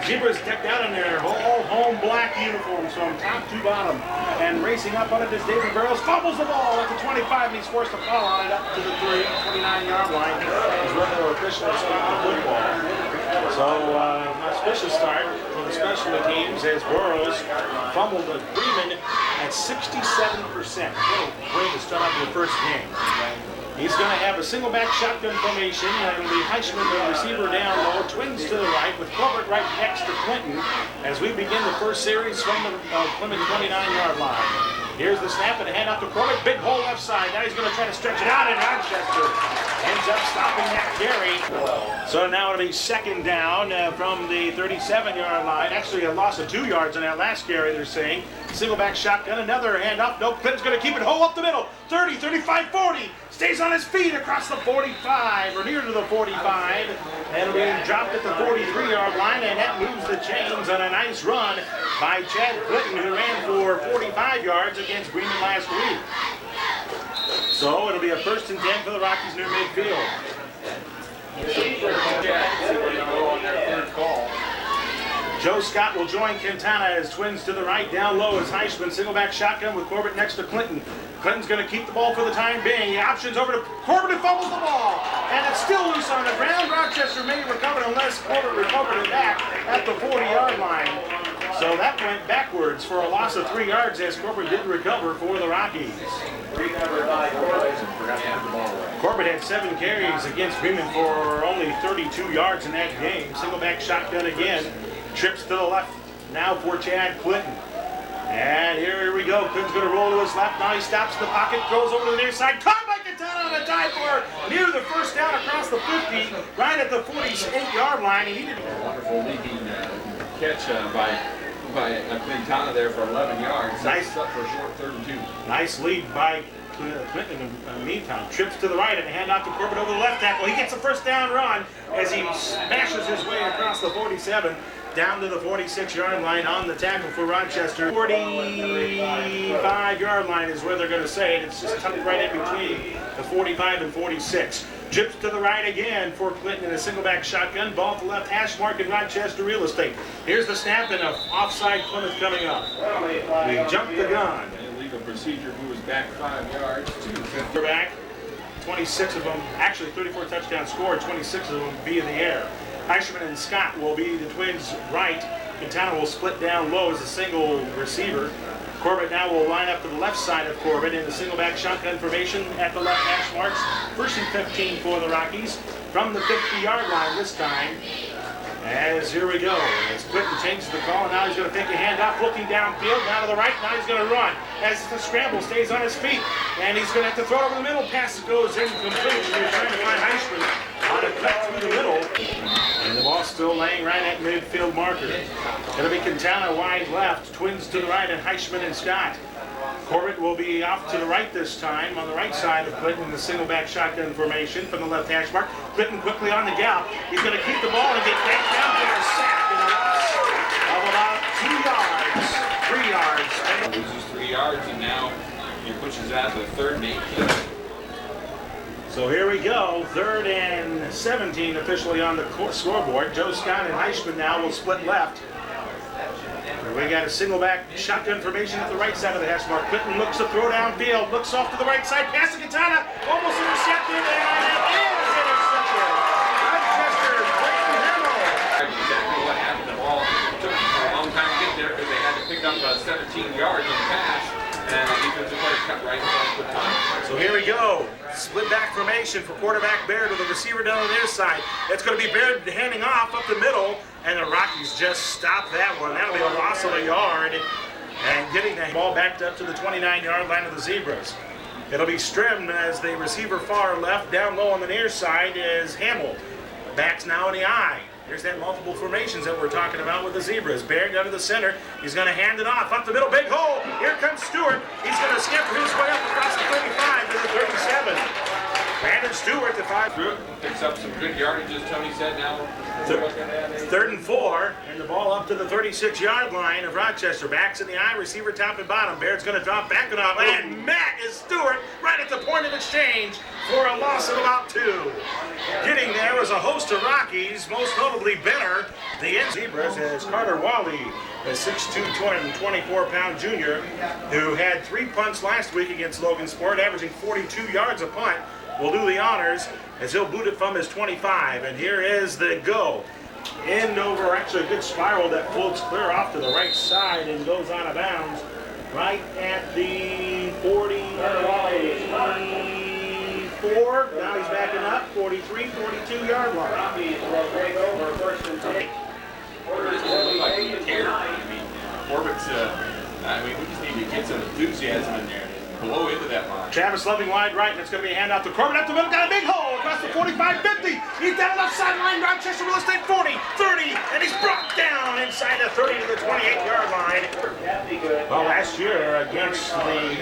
Zebras decked out in their whole home black uniforms from top to bottom. And racing up on it is David Burrows. Fumbles the ball at the 25, and he's forced to fall on it up to the 29-yard line. His regular official spot the football. So, auspicious start for the special teams as Burrows fumbled a Freeman at 67%. What a way to start out the first game. He's going to have a single back shotgun formation, and it'll be Heischman, the receiver down low, twins to the right, with Corbett right next to Clinton as we begin the first series from the Plymouth 29-yard line. Here's the snap and a hand off to Corbett, big hole left side. Now he's going to try to stretch it out, and Rochester ends up stopping that carry. So now it'll be second down from the 37-yard line. Actually, a loss of 2 yards on that last carry, they're saying. Single back shotgun, another handoff. Nope, Clinton's going to keep it hole up the middle. 30, 35, 40. Stays on his feet across the 45, or near to the 45. And it'll be dropped at the 43-yard line, and that moves the chains on a nice run by Chad Clinton, who ran for 45 yards against Bremen last week. So it'll be a 1st and 10 for the Rockies near midfield. Joe Scott will join Quintana as twins to the right. Down low is Heischman. Single back shotgun with Corbett next to Clinton. Clinton's going to keep the ball for the time being. The option's over to Corbett, who fumbles the ball. And it's still loose on the ground. Rochester may recover unless Corbett recovered it back at the 40-yard line. So that went backwards for a loss of 3 yards as Corbett did recover for the Rockies. Corbett had 7 carries against Bremen for only 32 yards in that game. Single back shotgun again. Trips to the left now for Chad Clinton. And here we go. Clinton's going to roll to his left. Now he stops the pocket, goes over to the near side. Caught by Quintana on a dive for near the first down across the 50, right at the 48-yard line. And he did a wonderful leaping catch by Quintana there for 11 yards. Nice. Up for a short 3rd and 2. Nice lead by Clinton in the meantime. Trips to the right and a handoff to Corbett over the left tackle. He gets a first down run as he smashes his way across the 47. Down to the 46-yard line on the tackle for Rochester. 45-yard line is where they're going to say it. It's just tucked right in between the 45 and 46. Trips to the right again for Clinton in a single back shotgun. Ball to left, hash mark in Rochester real estate. Here's the snap and an offside Plymouth coming up. We jumped the gun. Illegal procedure moves back 5 yards. We're back. 26 of them, actually 34 touchdowns scored, 26 of them be in the air. Heischman and Scott will be the twins right. Quintana will split down low as a single receiver. Corbett now will line up to the left side of Corbett in the single back shotgun formation at the left hash marks. 1st and 15 for the Rockies from the 50-yard line this time. As here we go, as Clinton changes the call, and now he's going to take a handoff, looking downfield, now to the right, now he's going to run. As the scramble stays on his feet, and he's going to have to throw it over the middle, pass goes incomplete. He's trying to find Heischman on a cut through the middle, and the ball's still laying right at midfield marker. It'll be Quintana wide left, twins to the right, and Heischman and Scott. Corbett will be off to the right this time, on the right side of Clinton in the single back shotgun formation from the left hash mark. Clinton quickly on the gallop. He's going to keep the ball and get back down for a sack and a loss of about 2 yards, 3 yards. Loses 3 yards, and now he pushes out to 3rd and 18. So here we go, 3rd and 17 officially on the scoreboard. Joe Scott and Heischman now will split left. We got a single back shotgun formation at the right side of the hash mark. Clinton looks to throw downfield, looks off to the right side, pass to Quintana, almost intercepted, and it is intercepted. Rochester breaking handle. Exactly what happened. The ball took a long time to get there because they had to pick up 17 yards on the pass, and the defensive player cut right off the time. So here we go. Split back formation for quarterback Baird with the receiver down on their side. It's going to be Baird handing off up the middle, and the Rockies just stop that one. That'll be a loss of a yard, and getting the ball backed up to the 29-yard line of the Zebras. It'll be Strim as the receiver far left. Down low on the near side is Hamill. Backs now in the eye. Here's that multiple formations that we're talking about with the Zebras. Baird down to the center. He's going to hand it off up the middle. Big hole. Here comes Stewart. He's going to scamper his way up across the 35 to the 37. Brandon Stewart, the 5. Picks up some good yardage, as Tony said. Now 3rd and 4, and the ball up to the 36-yard line of Rochester. Backs in the eye, receiver top and bottom. Baird's going to drop back and off, and Matt is Stewart right at the point of exchange for a loss of about 2. Getting there was a host of Rockies, most notably Benner. The Zebras as Carter Wally, a 6'2", 224-pound junior, who had 3 punts last week against Logansport, averaging 42 yards a punt, will do the honors as he'll boot it from his 25. And here is the go. End over, actually a good spiral that floats clear off to the right side and goes out of bounds right at the 44. Now he's backing up, 43, 42 yard line. Over first and 10. Corbett's, we just need to get some enthusiasm in there. Blow into that line. Travis Loving wide right, and it's going to be a handoff to Corbett up the middle. Got a big hole across the 45-50. He's down the left sideline. Rochester Real Estate 40, 30, and he's brought down inside the 30 to the 28-yard line. Well, last year against the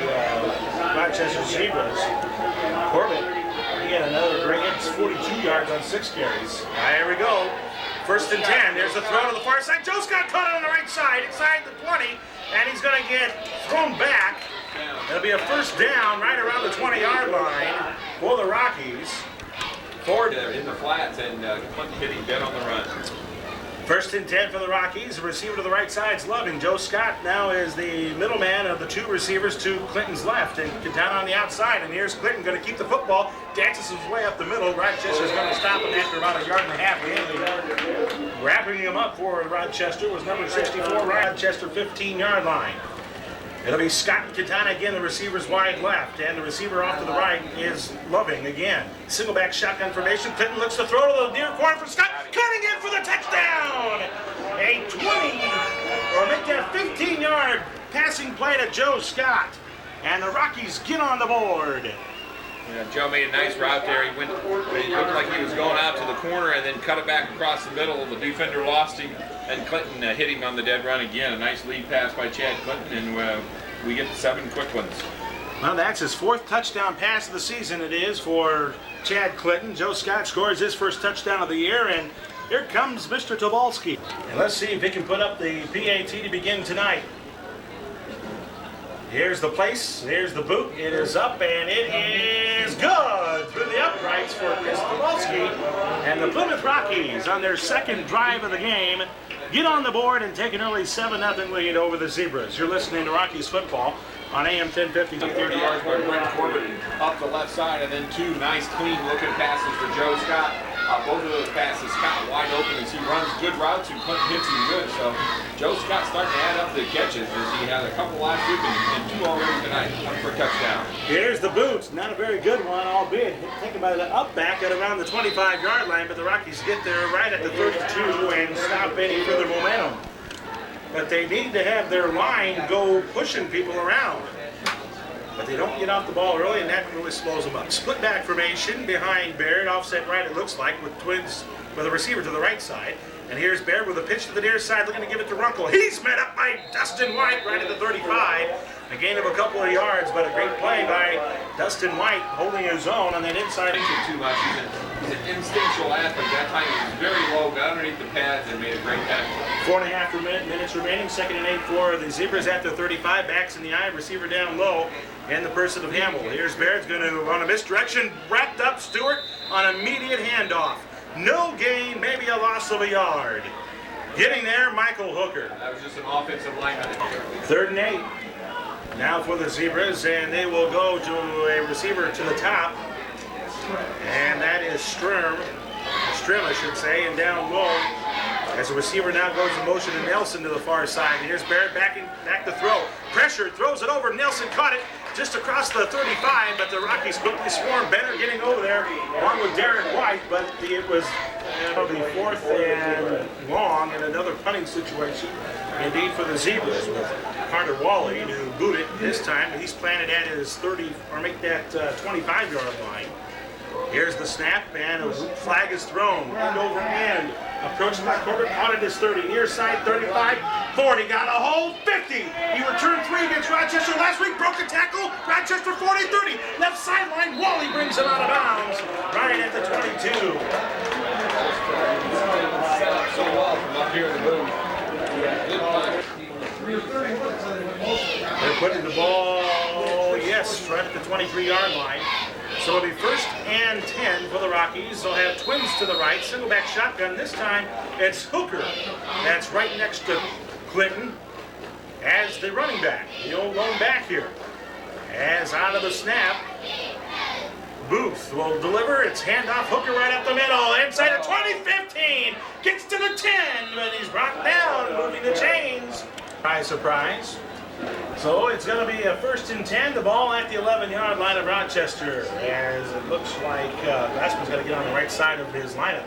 Rochester Zebras, Corbett, he had another great hit, 42 yards on 6 carries. There we go. First and 10. There's the throw to the far side. Joe Scott caught it on the right side, inside the 20, and he's going to get thrown back. It'll be a first down right around the 20-yard line for the Rockies. Ford in the flats and Clinton hitting dead on the run. First and 10 for the Rockies. The receiver to the right side is Loving. Joe Scott now is the middleman of the 2 receivers to Clinton's left, and Quintana on the outside. And here's Clinton going to keep the football. Dances his way up the middle. Rochester's going to stop him after about a yard and a half. Wrapping him up for Rochester was number 64, Rochester 15-yard line. It'll be Scott and Quintana again, the receivers wide left, and the receiver off to the right is Loving again. Single back shotgun formation. Clinton looks to throw to the near corner for Scott, cutting in for the touchdown! A 20, or make that 15-yard passing play to Joe Scott, and the Rockies get on the board. Yeah, Joe made a nice route there. He went, it looked like he was going out to the corner and then cut it back across the middle. The defender lost him, and Clinton hit him on the dead run again. A nice lead pass by Chad Clinton, and we get the 7 quick ones. Well, that's his 4th touchdown pass of the season. It is for Chad Clinton. Joe Scott scores his first touchdown of the year, and here comes Mr. Tobolski. And let's see if he can put up the PAT to begin tonight. Here's the place, here's the boot, it is up, and it is good through the uprights for Chris Tobolski. And the Plymouth Rockies, on their 2nd drive of the game, get on the board and take an early 7-0 lead over the Zebras. You're listening to Rockies football on AM 1050. 30 yards by Brent Corbett up the left side, and then 2 nice, clean-looking passes for Joe Scott. Both of those passes, Scott wide open as he runs good routes and Clinton hits him good. So Joe Scott's starting to add up the catches as he had a couple last week and 2 already tonight for a touchdown. Here's the boot. Not a very good one, albeit taken by the up back at around the 25-yard line, but the Rockies get there right at the 32 and stop any further momentum. But they need to have their line go pushing people around. But they don't get off the ball early, and that really slows them up. Split back formation behind Baird, offset right it looks like, with twins, with a receiver to the right side. And here's Baird with a pitch to the near side, looking to give it to Runkle. He's met up by Dustin White right at the 35. A gain of a couple of yards, but a great play by Dustin White, holding his own on that inside. Too much. He's an instinctual athlete. That time he was very low, got underneath the pads and made a great tackle. 4.5 minutes remaining. 2nd and 8 for the Zebras at the 35. Backs in the eye, receiver down low, and the person of Hamill. Here's Baird's going to, on a misdirection, wrapped up Stewart on immediate handoff. No gain, maybe a loss of a yard. Getting there, Michael Hooker. That was just an offensive lineman. 3rd and 8. Now for the Zebras, and they will go to a receiver to the top. And that is Strim, I should say, and down low. As the receiver now goes in motion to Nelson to the far side. And here's Barrett back to throw. Pressure, throws it over. Nelson caught it just across the 35, but the Rockies quickly swarmed. Benner getting over there along with Derek White, but it was probably 4th and long and another punting situation indeed for the Zebras with Carter Wally to boot it this time. He's planted at his 30, or make that 25-yard line. Here's the snap, and a flag is thrown. End over end. Approached by Corbett, out at his 30. Near side, 35, 40. Got a hole, 50. He returned 3 against Rochester last week. Broke a tackle. Rochester 40, 30. Left sideline, Wally brings him out of bounds. Right at the 22. Set up so well from up here in the booth. They're putting the ball, yes, right at the 23-yard line. So it'll be 1st and 10 for the Rockies. They'll have twins to the right, single back shotgun. This time it's Hooker. That's right next to Clinton as the running back. The old lone back here. As out of the snap, Booth will deliver. It's handoff. Hooker right up the middle. Inside of 20-15. Gets to the 10, but he's brought down, moving the chains. Surprise, surprise. So it's going to be a 1st and 10. The ball at the 11-yard line of Rochester. As it looks like Glassman's going to get on the right side of his lineup.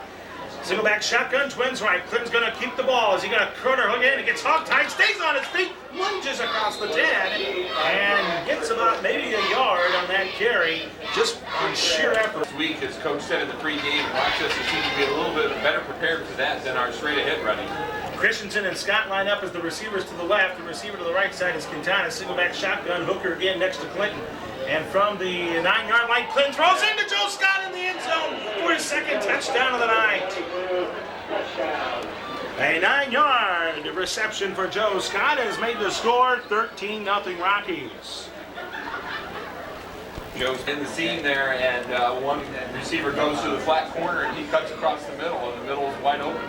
Single back shotgun, twins right. Clinton's going to keep the ball. Is he going to corner hook in? It gets hog-tied, stays on his feet, lunges across the 10, and gets about maybe a yard on that carry, just on sheer effort. This week, as Coach said in the pregame, Rochester seems to be a little bit better prepared for that than our straight-ahead running. Christensen and Scott line up as the receivers to the left. The receiver to the right side is Quintana. Single back shotgun, Hooker again next to Clinton. And from the 9-yard line, Clinton throws into Joe Scott in the end zone for his 2nd touchdown of the night. A 9-yard reception for Joe Scott has made the score 13-0 Rockies. Joe's in the seam there, and one receiver goes to the flat corner, and he cuts across the middle, and the middle is wide open.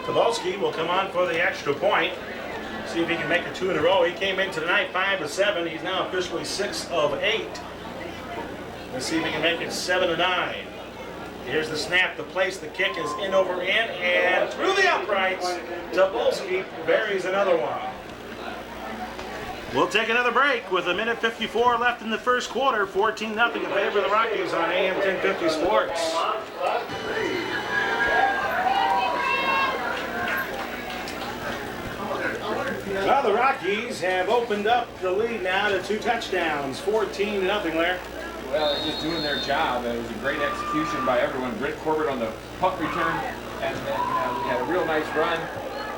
Kowalski will come on for the extra point. See if he can make it 2 in a row. He came in tonight 5 of 7. He's now officially 6 of 8. Let's see if he can make it 7 of 9. Here's the snap, the place, the kick is in over in, and through the uprights. Tobolski buries another one. We'll take another break with 1:54 left in the first quarter. 14-0 in favor of the Rockies on AM 1050 Sports. Well, the Rockies have opened up the lead now to 2 touchdowns, 14-0, Larry. Well, they're just doing their job. It was a great execution by everyone. Brent Corbett on the punt return, and then we had a real nice run,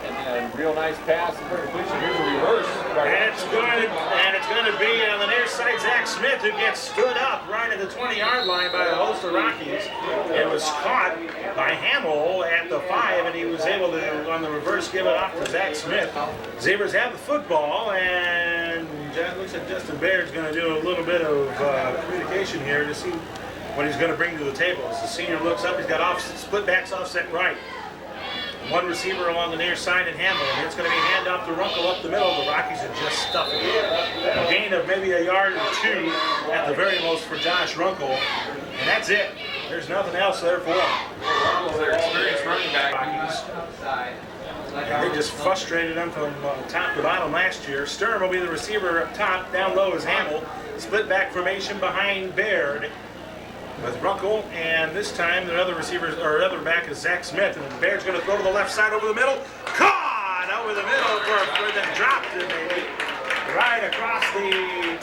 and then a real nice pass and completion. Here's a reverse. And it's going to be on the near side, Zach Smith, who gets stood up right at the 20-yard line by a host of Rockies. It was caught by Hamill at the 5, and he was able to, on the reverse, give it off to Zach Smith. Zebras have the football, and it looks like Justin Baird's going to do a little bit of communication here to see what he's going to bring to the table. As the senior looks up, he's got split backs offset right. One receiver along the near side in Hamill, and it's going to be handoff to Runkle up the middle. The Rockies are just stuffing it. A gain of maybe a yard or 2 at the very most for Josh Runkle, and that's it. There's nothing else there for him. Runkle's their experienced running back. And they just frustrated them from top to bottom last year. Sturm will be the receiver up top. Down low is Hamill. Split back formation behind Baird with Runkle, and this time the other back is Zach Smith, and Baird's going to throw to the left side over the middle. Caught over the middle for then dropped it maybe right across the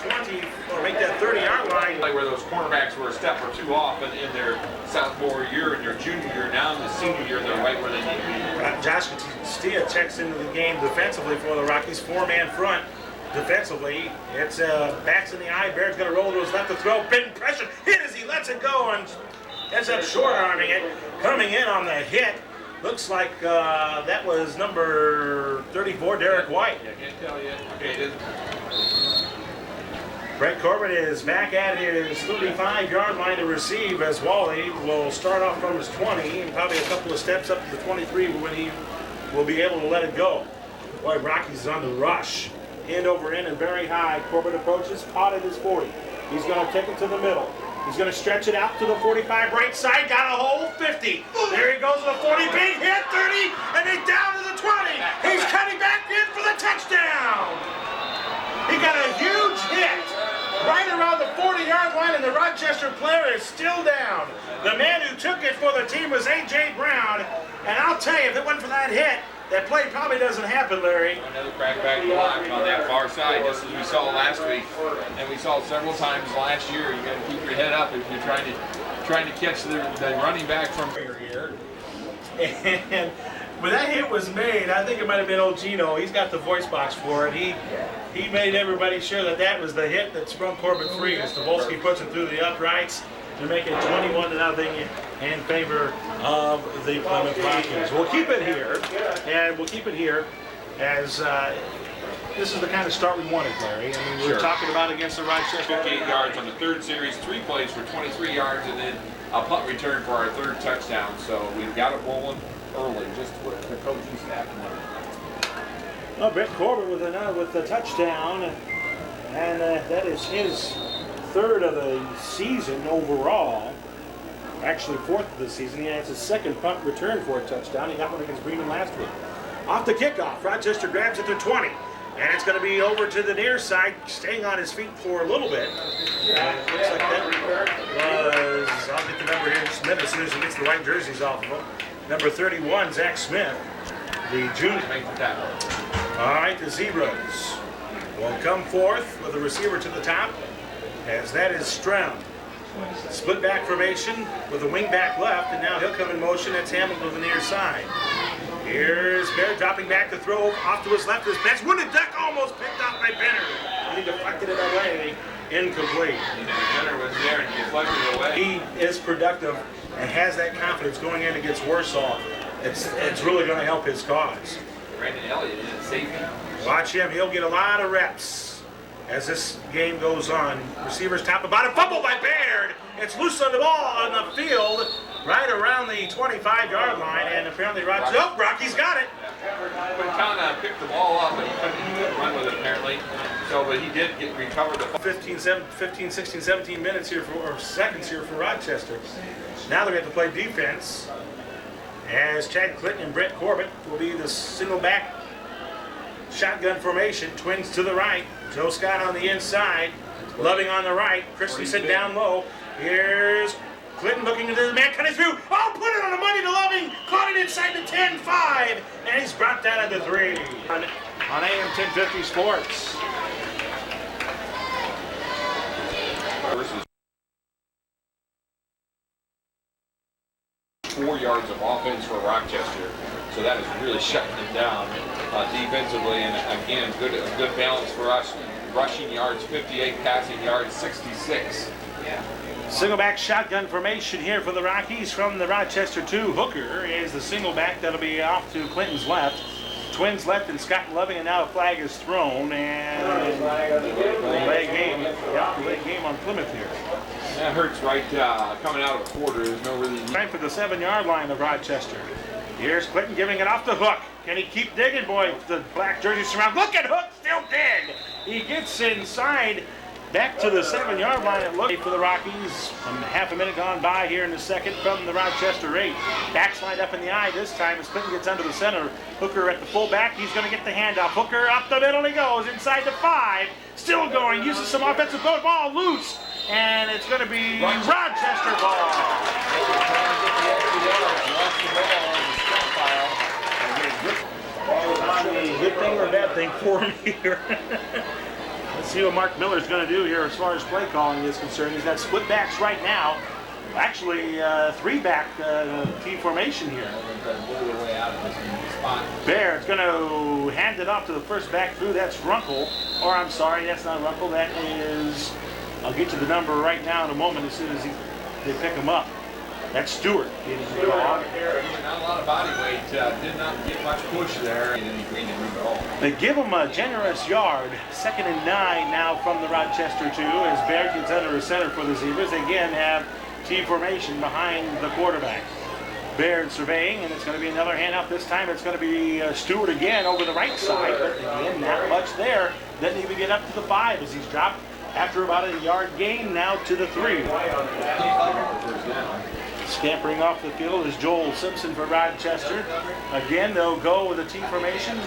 20 or make that 30-yard line. Like where those cornerbacks were a step or 2 off in their sophomore year and their junior year. Now in the senior year, they're right where they need to be. Josh Castillo checks into the game defensively for the Rockies, 4-man front. Defensively, it's backs in the eye. Baird's going to roll to his left to throw. Big pressure. Hit as he lets it go and ends up short-arming it. Coming in on the hit. Looks like that was number 34, Derek White. I can't tell you. Okay, it is. Brent Corbett is back at his 35-yard line to receive as Wally will start off from his 20 and probably a couple of steps up to the 23 when he will be able to let it go. Boy, Rockies is on the rush. Hand over end and very high. Corbett approaches, caught at his 40. He's going to take it to the middle. He's going to stretch it out to the 45 right side. Got a hole, 50. There he goes to the 40. Big hit, 30, and he's down to the 20. He's cutting back in for the touchdown. He got a huge hit right around the 40-yard line, and the Rochester player is still down. The man who took it for the team was A.J. Brown, and I'll tell you, if it wasn't for that hit, that play probably doesn't happen, Larry. Another crackback block on that far side, just as we saw last week, and we saw several times last year. You got to keep your head up if you're trying to catch the running back from here. And when that hit was made, I think it might have been old Gino. He's got the voice box for it. He made everybody sure that was the hit that sprung Corbett free. As Tobolski puts it through the uprights to make it 21-0 in favor of the Plymouth Rockies. We'll keep it here, and we'll keep it here as this is the kind of start we wanted, Larry. I mean, we were talking about against the Rochester. 58 yards on the third series, 3 plays for 23 yards, and then a punt return for our third touchdown. So we've got it rolling early, just what the coaching staff wanted. Well, Brett Corbett with the touchdown, and that is his third of the season overall. Actually, fourth of the season. He has his second punt return for a touchdown. He got one against Bremen last week. Off the kickoff, Rochester grabs it to 20. And it's going to be over to the near side, staying on his feet for a little bit. Looks like that was, I'll get the number here in just a minute as soon as he gets the white jerseys off of him. Number 31, Zach Smith, the junior. All right, the Zebras will come forth with a receiver to the top, as that is Stroud. Split back formation with a wing back left, and now he'll come in motion. That's Hamilton to the near side. Here's Bear dropping back to throw off to his left. His pass, wounded duck, almost picked off by Benner. He deflected it away, incomplete. Benner was there and he deflected it away. He is productive and has that confidence going in. It gets worse off. It's really going to help his cause. Brandon Elliott is safety. Watch him. He'll get a lot of reps as this game goes on. Receivers top and bottom. Fumble by Baird. It's loose on the ball on the field, right around the 25-yard line, and apparently Rocky's got it. Quintana picked the ball up, but he couldn't run with it apparently. So, but he did recover the 15, 16, 17 minutes here or seconds here for Rochester. Now they're going to play defense, as Chad Clinton and Brett Corbett will be the single back shotgun formation. Twins to the right. Joe Scott on the inside. Loving on the right. Christensen down low. Here's Clinton looking into the man, cut his view. Oh, put it on the money to Loving. Caught it inside the 10-5. And he's brought down at the 3. On AM 1050 Sports. versus 4 yards of offense for Rochester. So that is really shutting them down defensively. And again, a good balance for us. Rushing yards 58, passing yards 66. Single back shotgun formation here for the Rockies from the Rochester 2. Hooker is the single back that'll be off to Clinton's left. Twins left and Scott Loving, and now a flag is thrown, and delay game on Plymouth here. That hurts right coming out of the quarter. There's no really... Time for the 7-yard line of Rochester. Here's Clinton giving it off to Hook. Can he keep digging, boy? The black jersey surround. Look at Hook, still dig. He gets inside, back to the 7-yard line. It looks for the Rockies. Half a minute gone by here in the second from the Rochester 8. Backslide up in the eye this time as Clinton gets under the center. Hooker at the fullback. He's going to get the handoff. Hooker up the middle he goes, inside the 5. Still going, uses some offensive ball loose. And it's going to be Rochester ball. Good thing or bad thing for him here. Let's see what Mark Miller's going to do here as far as play calling is concerned. He's got split backs right now. Actually, 3-back T formation here. Baird's going to hand it off to the first back through. That's Runkle. Or I'm sorry, that's not Runkle. That is, I'll get you the number right now in a moment as soon as they pick him up. That's Stewart. Not a lot of body weight. Did not get much push there. They give him a generous yard. 2nd and 9 now from the Rochester 2 as Baird gets under a center for the Zebras. They again have T formation behind the quarterback. Baird surveying, and it's going to be another handoff. This time it's going to be Stewart again over the right side. But again, not much there. Doesn't even get up to the 5 as he's dropped after about a yard gain now to the 3. Scampering off the field is Joel Simpson for Rochester. Again, they'll go with a T formation.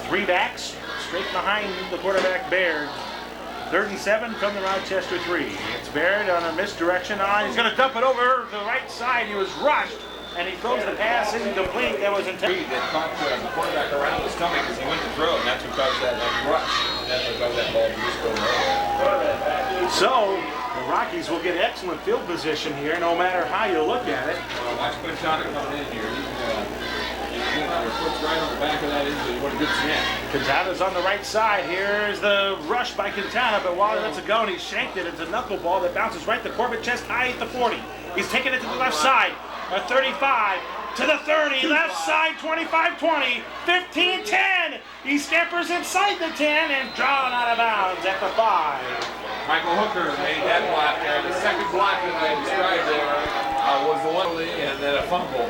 3 backs, straight behind the quarterback, Baird. 3rd and 7 from the Rochester 3. It's Baird on a misdirection. He's going to dump it over to the right side. He was rushed, and he throws the pass incomplete. That was intended. That caught the quarterback around his stomach as he went to throw, and that's what caused that rush. And that's what caused that ball to just go over. So, the Rockies will get excellent field position here, no matter how you look at it. Watch Quintana coming in here. Puts right on the back of that injury. What a good snap. Quintana's on the right side. Here's the rush by Quintana, but while that's a go, and he shanked it. It's a knuckleball that bounces right to Corbett, chest high at the 40. He's taking it to the left side. A 35. to the 30, left side 25-20, 15-10. He scampers inside the 10 and drawn out of bounds at the 5. Michael Hooker made that block there. The second block that I described there was the one and then a fumble.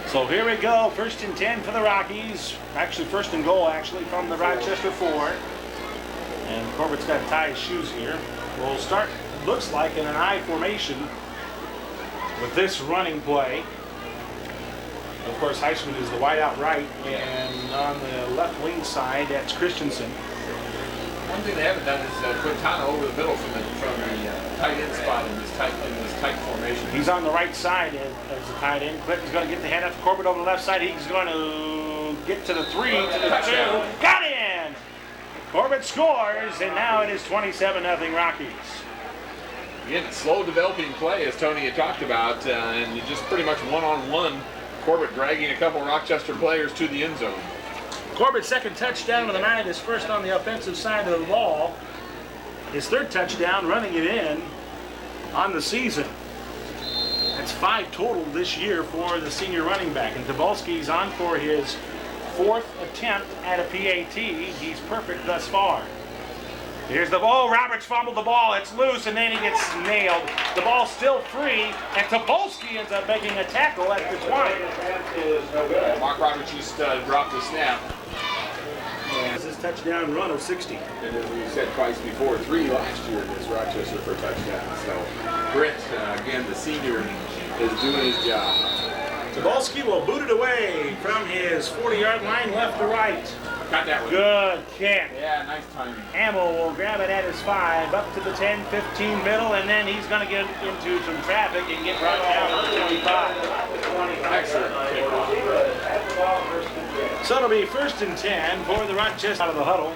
So here we go, 1st and 10 for the Rockies. Actually, 1st and goal from the Rochester 4. And Corbett's got to tie his shoes here. We'll start, looks like, in an I formation with this running play. Of course, Heisman is the wide out right, and on the left wing side, that's Christensen. One thing they haven't done is put Tana over the middle from the tight end spot in this tight formation. He's on the right side as the tight end. Clinton's going to get the hand up to Corbett over the left side. He's going to get to the 3, to the 2. Got in! Corbett scores, and now it is 27-0 Rockies. Again, slow developing play, as Tony had talked about, and just pretty much one-on-one. Corbett dragging a couple Rochester players to the end zone. Corbett's 2nd touchdown of the night, his 1st on the offensive side of the ball. His 3rd touchdown, running it in on the season. That's 5 total this year for the senior running back. And Tobolski's on for his 4th attempt at a PAT. He's perfect thus far. Here's the ball. Roberts fumbled the ball. It's loose, and then he gets nailed. The ball's still free, and Tobolski ends up making a tackle at the 20. Mark Roberts just dropped the snap. This is touchdown run of 60. And as we said twice before, 3 last year against Rochester for touchdowns. So Britt, again, the senior, is doing his job. Tobolski will boot it away from his 40-yard line, left to right. Got that one. Good kick. Yeah, nice timing. Hamill will grab it at his 5, up to the 10, 15 middle, and then he's going to get into some traffic and get brought down to the 25. Excellent kickoff. So it'll be 1st and 10 for the Rochester out of the huddle.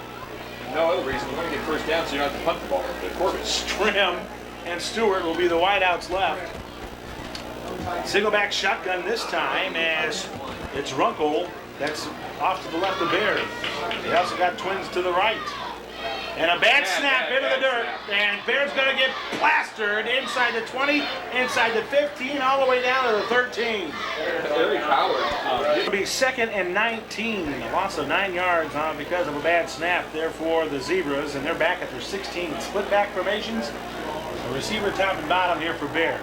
No other reason. You want to get 1st down so you don't have to punt the ball. But Corbett. Strim and Stewart will be the wideouts left. Single back shotgun this time as it's Runkle. That's off to the left of Baird. They also got twins to the right. And a bad snap into the dirt. And Baird's going to get plastered inside the 20, inside the 15, all the way down to the 13. Very powered. It'll be 2nd and 19. A loss of 9 yards because of a bad snap there for the Zebras. And they're back at their 16 split back formations. The receiver top and bottom here for Baird.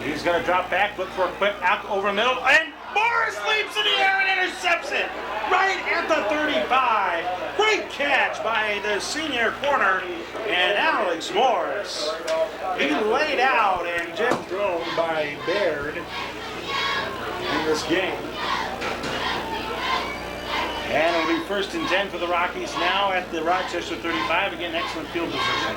He's going to drop back, look for a quick out over the middle, and Morris leaps in the air and intercepts it right at the 35. Great catch by the senior corner, and Alex Morris. He laid out and just thrown by Baird in this game. And it'll be 1st and 10 for the Rockies now at the Rochester 35. Again, excellent field position.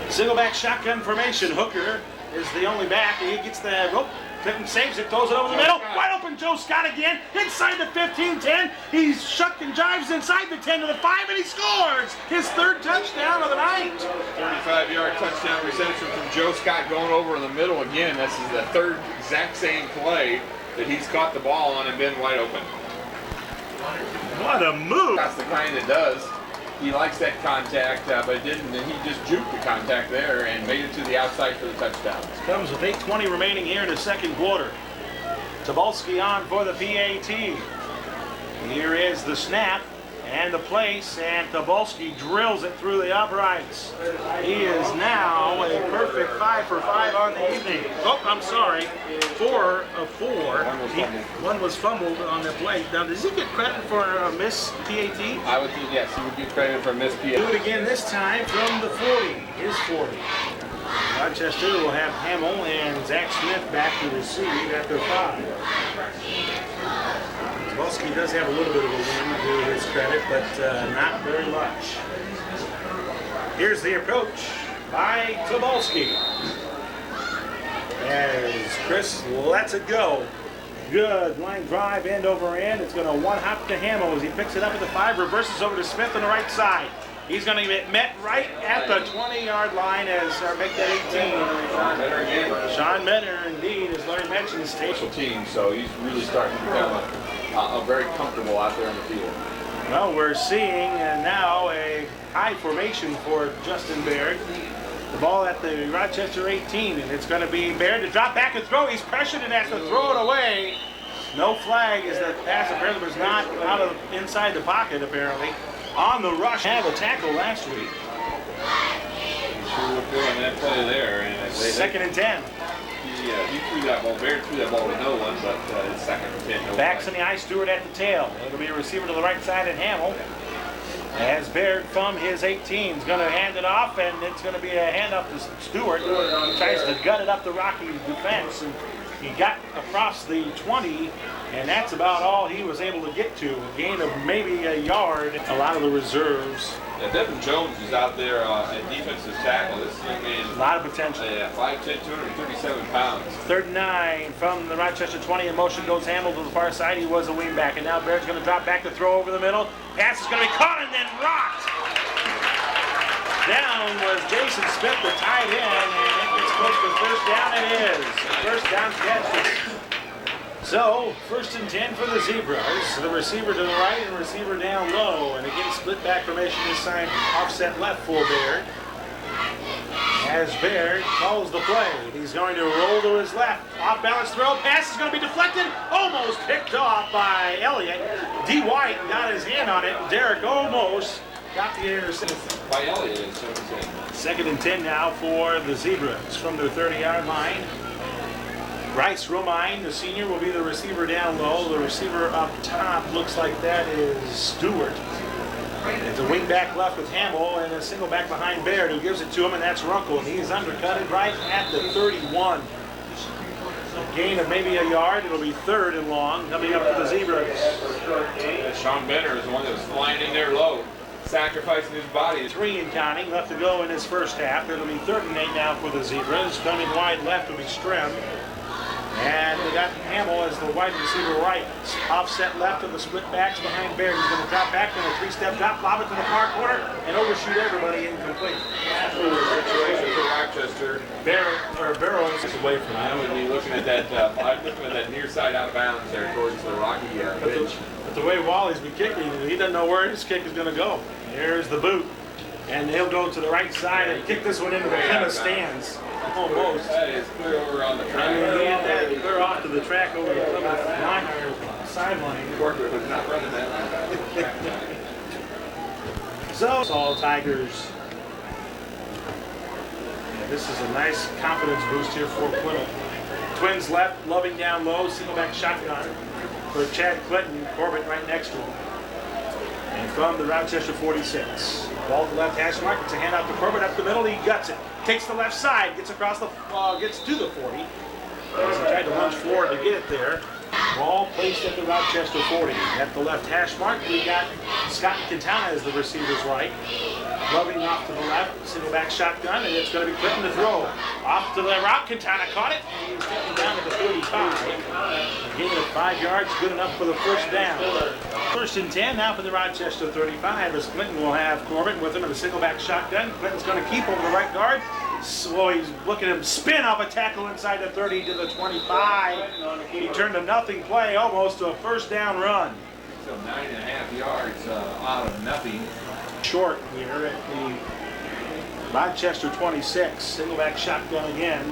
Single back shotgun formation. Hooker is the only back. He gets the rope. Clinton saves it, throws it over the middle. Wide open Joe Scott again. Inside the 15-10. He's shucked and jives inside the 10 to the 5, and he scores his 3rd touchdown of the night. 35-yard touchdown reception from Joe Scott going over in the middle again. This is the 3rd exact same play that he's caught the ball on and been wide open. What a move. That's the kind that does. He likes that contact, but didn't, and he just juked the contact there and made it to the outside for the touchdown. Comes with 8:20 remaining here in the 2nd quarter. Tobolski on for the PAT. Here is the snap and the place, and Tobolski drills it through the uprights. He is now a perfect 5 for 5 on the evening. Oh, I'm sorry, 4 of 4. One was fumbled on the play. Now, does he get credit for a miss PAT? I would think, yes, he would get credit for a miss PAT. Do it again this time from the 40, his 40. Rochester will have Hamill and Zach Smith back to receive after 5. Tobolski does have a little bit of a win to his credit, but not very much. Here's the approach by Tobolski. As Chris lets it go. Good line drive, end over end. It's going to one-hop to Hamill as he picks it up at the 5, reverses over to Smith on the right side. He's going to get met right at the 20-yard line as make that 18. Sean Menner, indeed, as Larry mentioned, special team, so he's really starting to become very comfortable out there on the field. Well, we're seeing now a high formation for Justin Baird. The ball at the Rochester 18, and it's going to be Baird to drop back and throw. He's pressured and has to throw it away. No flag as the pass apparently was not out of inside the pocket apparently. On the rush, had a tackle last week. Sure looked good on that play there. And Second and 10. He threw that ball. Baird threw that ball to no one, but it's second and 10. No Backs flag. in the eye, Stewart at the tail. It'll be a receiver to the right side at Hamill. As Baird from his 18 is going to hand it off, and it's going to be a handoff to Stewart. He tries to gut it up the Rocky defense, and he got across the 20, and that's about all he was able to get to. A gain of maybe a yard. A lot of the reserves. Yeah, Devin Jones is out there at defensive tackle. This young man. A lot of potential. Yeah, 5'10", 237 pounds. 3rd and 9 from the Rochester 20. In motion goes Hamill to the far side. He was a wingback, and now Baird's going to drop back to throw over the middle. Pass is going to be caught and then rocked. Down was Jason Smith, the tight end, and it gets close to first down. It is. First down catch. So, 1st and 10 for the Zebras. The receiver to the right and receiver down low. And again, split back formation this time, offset left for Baird. As Baird calls the play, he's going to roll to his left. Off balance throw, pass is going to be deflected. Almost picked off by Elliott. D. White got his hand on it. Derek almost got the interception. By Elliott, 2nd and 10 now for the Zebras from their 30-yard line. Bryce Romine, the senior, will be the receiver down low. The receiver up top looks like that is Stewart. It's a wing back left with Hamill and a single back behind Baird who gives it to him, and that's Runkle. And he's undercutted right at the 31. A gain of maybe a yard. It'll be 3rd and long coming up for the Zebras. Sean Benner is the one that was flying in there low, sacrificing his body. 3 and counting left to go in his first half. It'll be 3rd and 8 now for the Zebras. Coming wide left will be Strem. And we got Hamill as the wide receiver right. Offset left of the split backs behind Baird. He's going to drop back in a 3-step drop, lob it to the far corner, and overshoot everybody incomplete. Situation for Rochester. Barrows is away from I him. would be looking at that near side out of bounds there towards the Rocky bench. But the way Wally's been kicking, he doesn't know where his kick is going to go. Here's the boot. And he'll go to the right side and kick this one into the Plymouth stands. Almost. That is clear over on the track. I mean, he had that clear off to the track over the Plymouth line or sideline. Corcoran was not running that line. So, all Tigers. Yeah, this is a nice confidence boost here for Plymouth. Twins left, Loving down low, single back shotgun for Chad Clinton, Corbett right next to him. And from the Rochester 46. Ball to the left hash mark. It's a handout to Corbett up the middle. He guts it. Takes the left side. Gets across the, gets to the 40. As he tried to lunge forward to get it there. Ball placed at the Rochester 40. At the left hash mark, we got Scott Quintana as the receiver's right. Loving off to the left, single back shotgun, and it's going to be Clinton to throw. Off to the route, Quintana caught it, and he's taken down at the 35. A gain of 5 yards, good enough for the first down. 1st and 10 now for the Rochester 35, as Clinton will have Corbin with him in a single back shotgun. Clinton's going to keep over the right guard. So he's looking at him spin off a tackle inside the 30 to the 25. He turned a nothing play almost to a first down run. So 9.5 yards out of nothing. Short here at the Rochester 26. Single back shotgun again.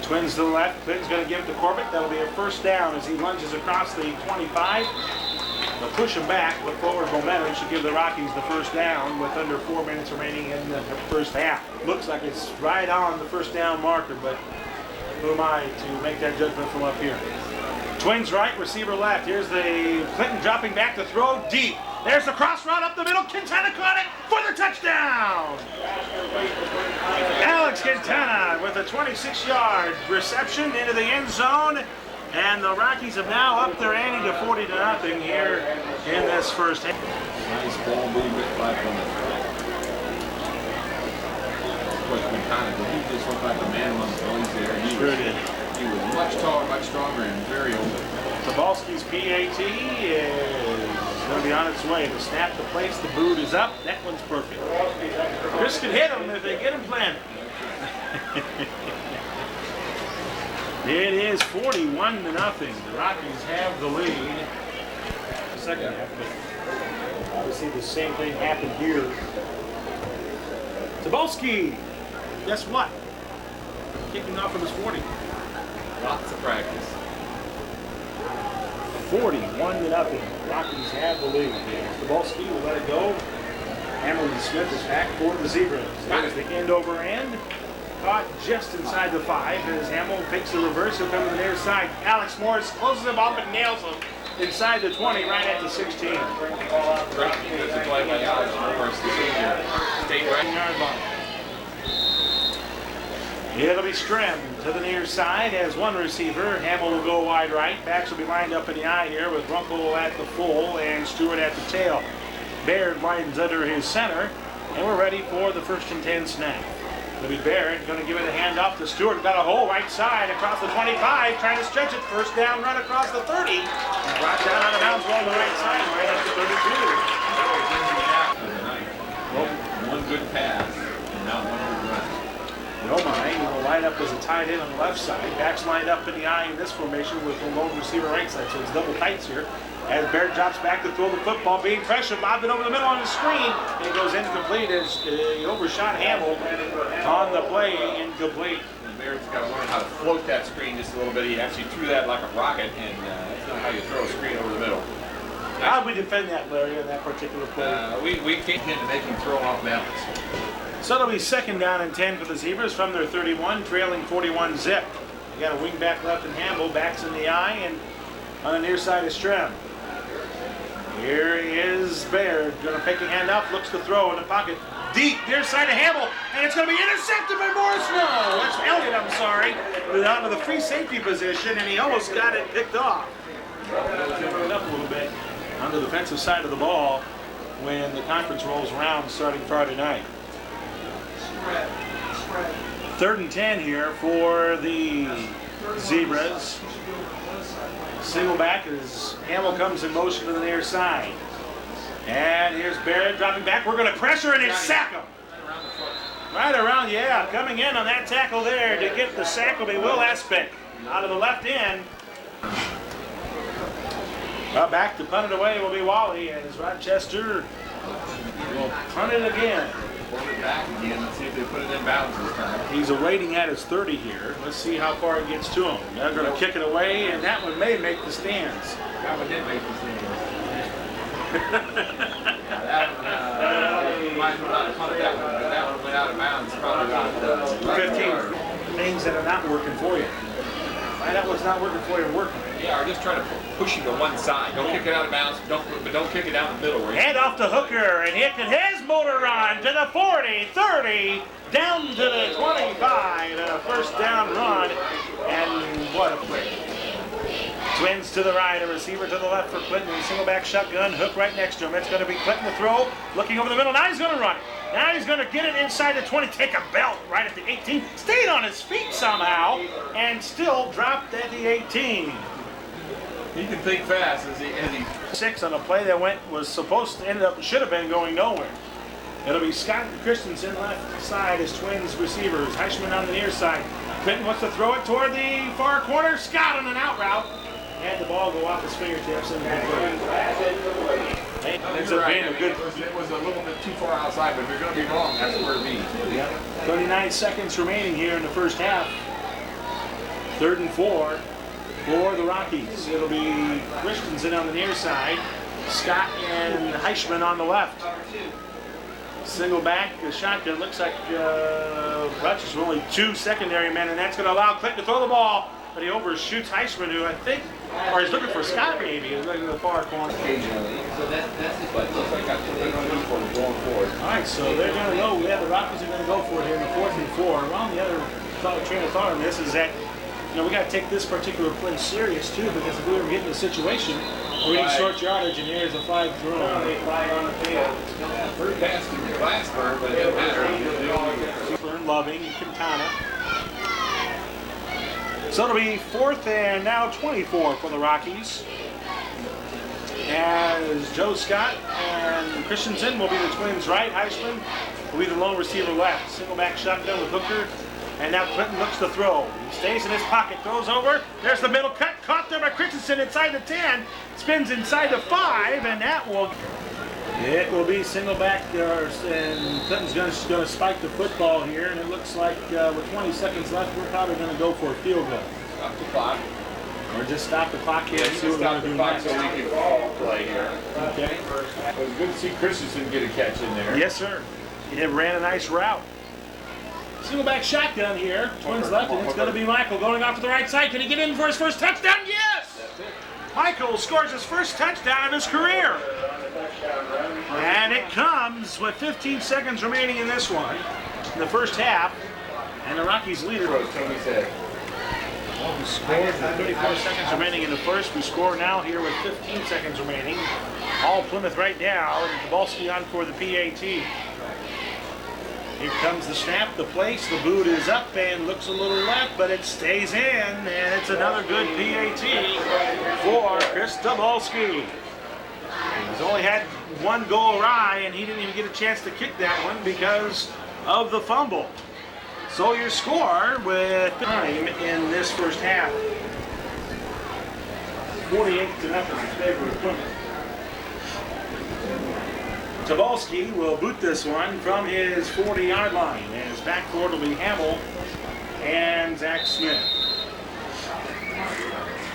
Twins to the left. Clinton's going to give it to Corbett. That'll be a first down as he lunges across the 25. They'll push him back, but forward momentum should give the Rockies the first down with under 4 minutes remaining in the first half. Looks like it's right on the first down marker, but who am I to make that judgment from up here? Twins right, receiver left. Here's the Clinton dropping back to throw deep. There's the cross route up the middle. Quintana caught it for the touchdown. Alex Quintana with a 26-yard reception into the end zone. And the Rockies have now upped their ante to 40-0 here in this first half. Nice ball movement by Plymouth. He just looked like a man among boys there. He was much taller, much stronger, and very open. Tobolski's PAT is going to be on its way. The snap, the place, the boot is up. That one's perfect. Chris can hit him if they get him planted. It is 41-0. The Rockies have the lead. Second half, but obviously the same thing happened here. Tobolski, guess what? Kicking off from his 40. Lots of practice. 41-0. Rockies have the lead. Stabolski will let it go. Hamilton Smith is back for the Zebras. There's the end over end. Caught just inside the 5 as Hamill takes the reverse. He'll come to the near side. Alex Morris closes him up and nails him inside the 20, right at the 16. Great defensive play by Alex Morris. Stayed right. It'll be Strem to the near side as one receiver. Hamill will go wide right. Backs will be lined up in the eye here with Rumpel at the full and Stewart at the tail. Baird lines under his center, and we're ready for the 1st and 10 snap. It'll be Baird going to give it a hand off to Stewart. Got a hole right side across the 25, trying to stretch it. First down run across the 30. And brought down out of bounds along the right side, right up to 32. One good pass, and not one good run. Romine will line up as a tight end on the left side. Backs lined up in the eye in this formation with the lone receiver right side, so it's double tights here. As Baird drops back to throw the football, being pressured, bobbed it over the middle on the screen. It goes incomplete as he overshot Hamill on the play, incomplete. And Baird's got to learn how to float that screen just a little bit. He actually threw that like a rocket, and that's not how you throw a screen over the middle. How do we defend that, Larry, in that particular play? We can't get to make him throw off balance. So it'll be 2nd down and 10 for the Zebras from their 31, trailing 41-0. You got a wing back left in Hamill, backs in the eye, and on the near side is Strem. Here he is, Baird, going to pick a hand up, looks to throw in the pocket. Deep, near side of Hamill, and it's going to be intercepted by Morris. No, that's Elliott, I'm sorry. Down to the free safety position, and he almost got it picked off. It up a little bit on the defensive side of the ball when the conference rolls around starting Friday night. 3rd and 10 here for the Zebras. Single back as Hamill comes in motion to the near side. And here's Barrett dropping back. We're going to pressure and sack him. Right around, yeah. Coming in on that tackle there to get the sack will be Will Aspic out of the left end. Back to punt it away will be Wally as Rochester will punt it again. Pull it back again. Let's see if they put it in bounds this time. He's awaiting at his 30 here. Let's see how far it gets to him. They're going to kick it away, and that one may make the stands. That one did make the stands. That one, might as well not punt that one, but that one went out of bounds. Probably about 15 things that are not working for you. Find out what's not working for you and working. Yeah, or just trying to push you to one side. Don't kick it out of bounds, but don't kick it down the middle. Hand off to Hooker, and hit his motor run to the 40, 30, down to the 25, and a 1st down run, and what a play. Twins to the right, a receiver to the left for Clinton, single back shotgun, Hook right next to him. It's going to be Clinton to throw, looking over the middle, now he's going to run it. Now he's going to get it inside the 20, take a belt right at the 18, stayed on his feet somehow, and still dropped at the 18. He can think fast as he 6 on a play that should have been going nowhere. It'll be Scott Christensen left side as Twins receivers. Heischman on the near side. Clinton wants to throw it toward the far corner. Scott on an out route. And the ball go off his fingertips. And It was a little bit too far outside, but if you're going to be wrong, that's where it be. Yeah. 39 seconds remaining here in the first half. 3rd and 4 for the Rockies. It'll be Christensen on the near side. Scott and Heischman on the left. Single back, the shotgun. Looks like Rochester with only 2 secondary men, and that's going to allow Clinton to throw the ball. But he overshoots Heischman, who I think, or he's looking for Scott maybe. He's looking at the far corner. Occasionally. So that's it, but it looks like that's what they're going to do for him going forward. All right, so they're going to go. Yeah, the Rockies are going to go for it here in the 4th and 4. Well, the other train of thought on this is that, we got to take this particular play serious too, because if we were getting a situation where we need short yardage and here's a flag thrown, flag on the field. First pass to Glassburn, but it doesn't matter. Loving, Quintana. So it'll be 4th and now 24 for the Rockies. As Joe Scott and Christensen will be the Twins right. Heischman will be the lone receiver left. Single back shotgun with Hooker. And now Clinton looks to throw. He stays in his pocket, throws over. There's the middle cut, caught there by Christensen inside the 10. Spins inside the 5, and that will... It will be single back, and Clinton's going to spike the football here. And it looks like with 20 seconds left, we're probably going to go for a field goal. Up to 5. Or just stop the clock here. Yeah, and you see can what we're stop the doing clock next. so we can call play here. Okay. It was good to see Christensen get a catch in there. Yes, sir. He ran a nice route. Single back shotgun here. Twins left, and it's going to be Michael going off to the right side. Can he get in for his first touchdown? Yes! That's it. Michael scores his first touchdown of his career. And it comes with 15 seconds remaining in this one, in the first half. And the Rockies leader. Tony said. Well, we scored with 34 seconds remaining in the first. We score now here with 15 seconds remaining. All Plymouth right now. And Kowalski on for the PAT. Here comes the snap, the place, the boot is up and looks a little left, but it stays in, and it's another good PAT for Chris Kowalski. He's only had one go awry, and he didn't even get a chance to kick that one because of the fumble. So your score with time in this first half. 48-0 in favor of Plymouth. Kowalski will boot this one from his 40-yard line. His backcourt will be Hamill and Zach Smith.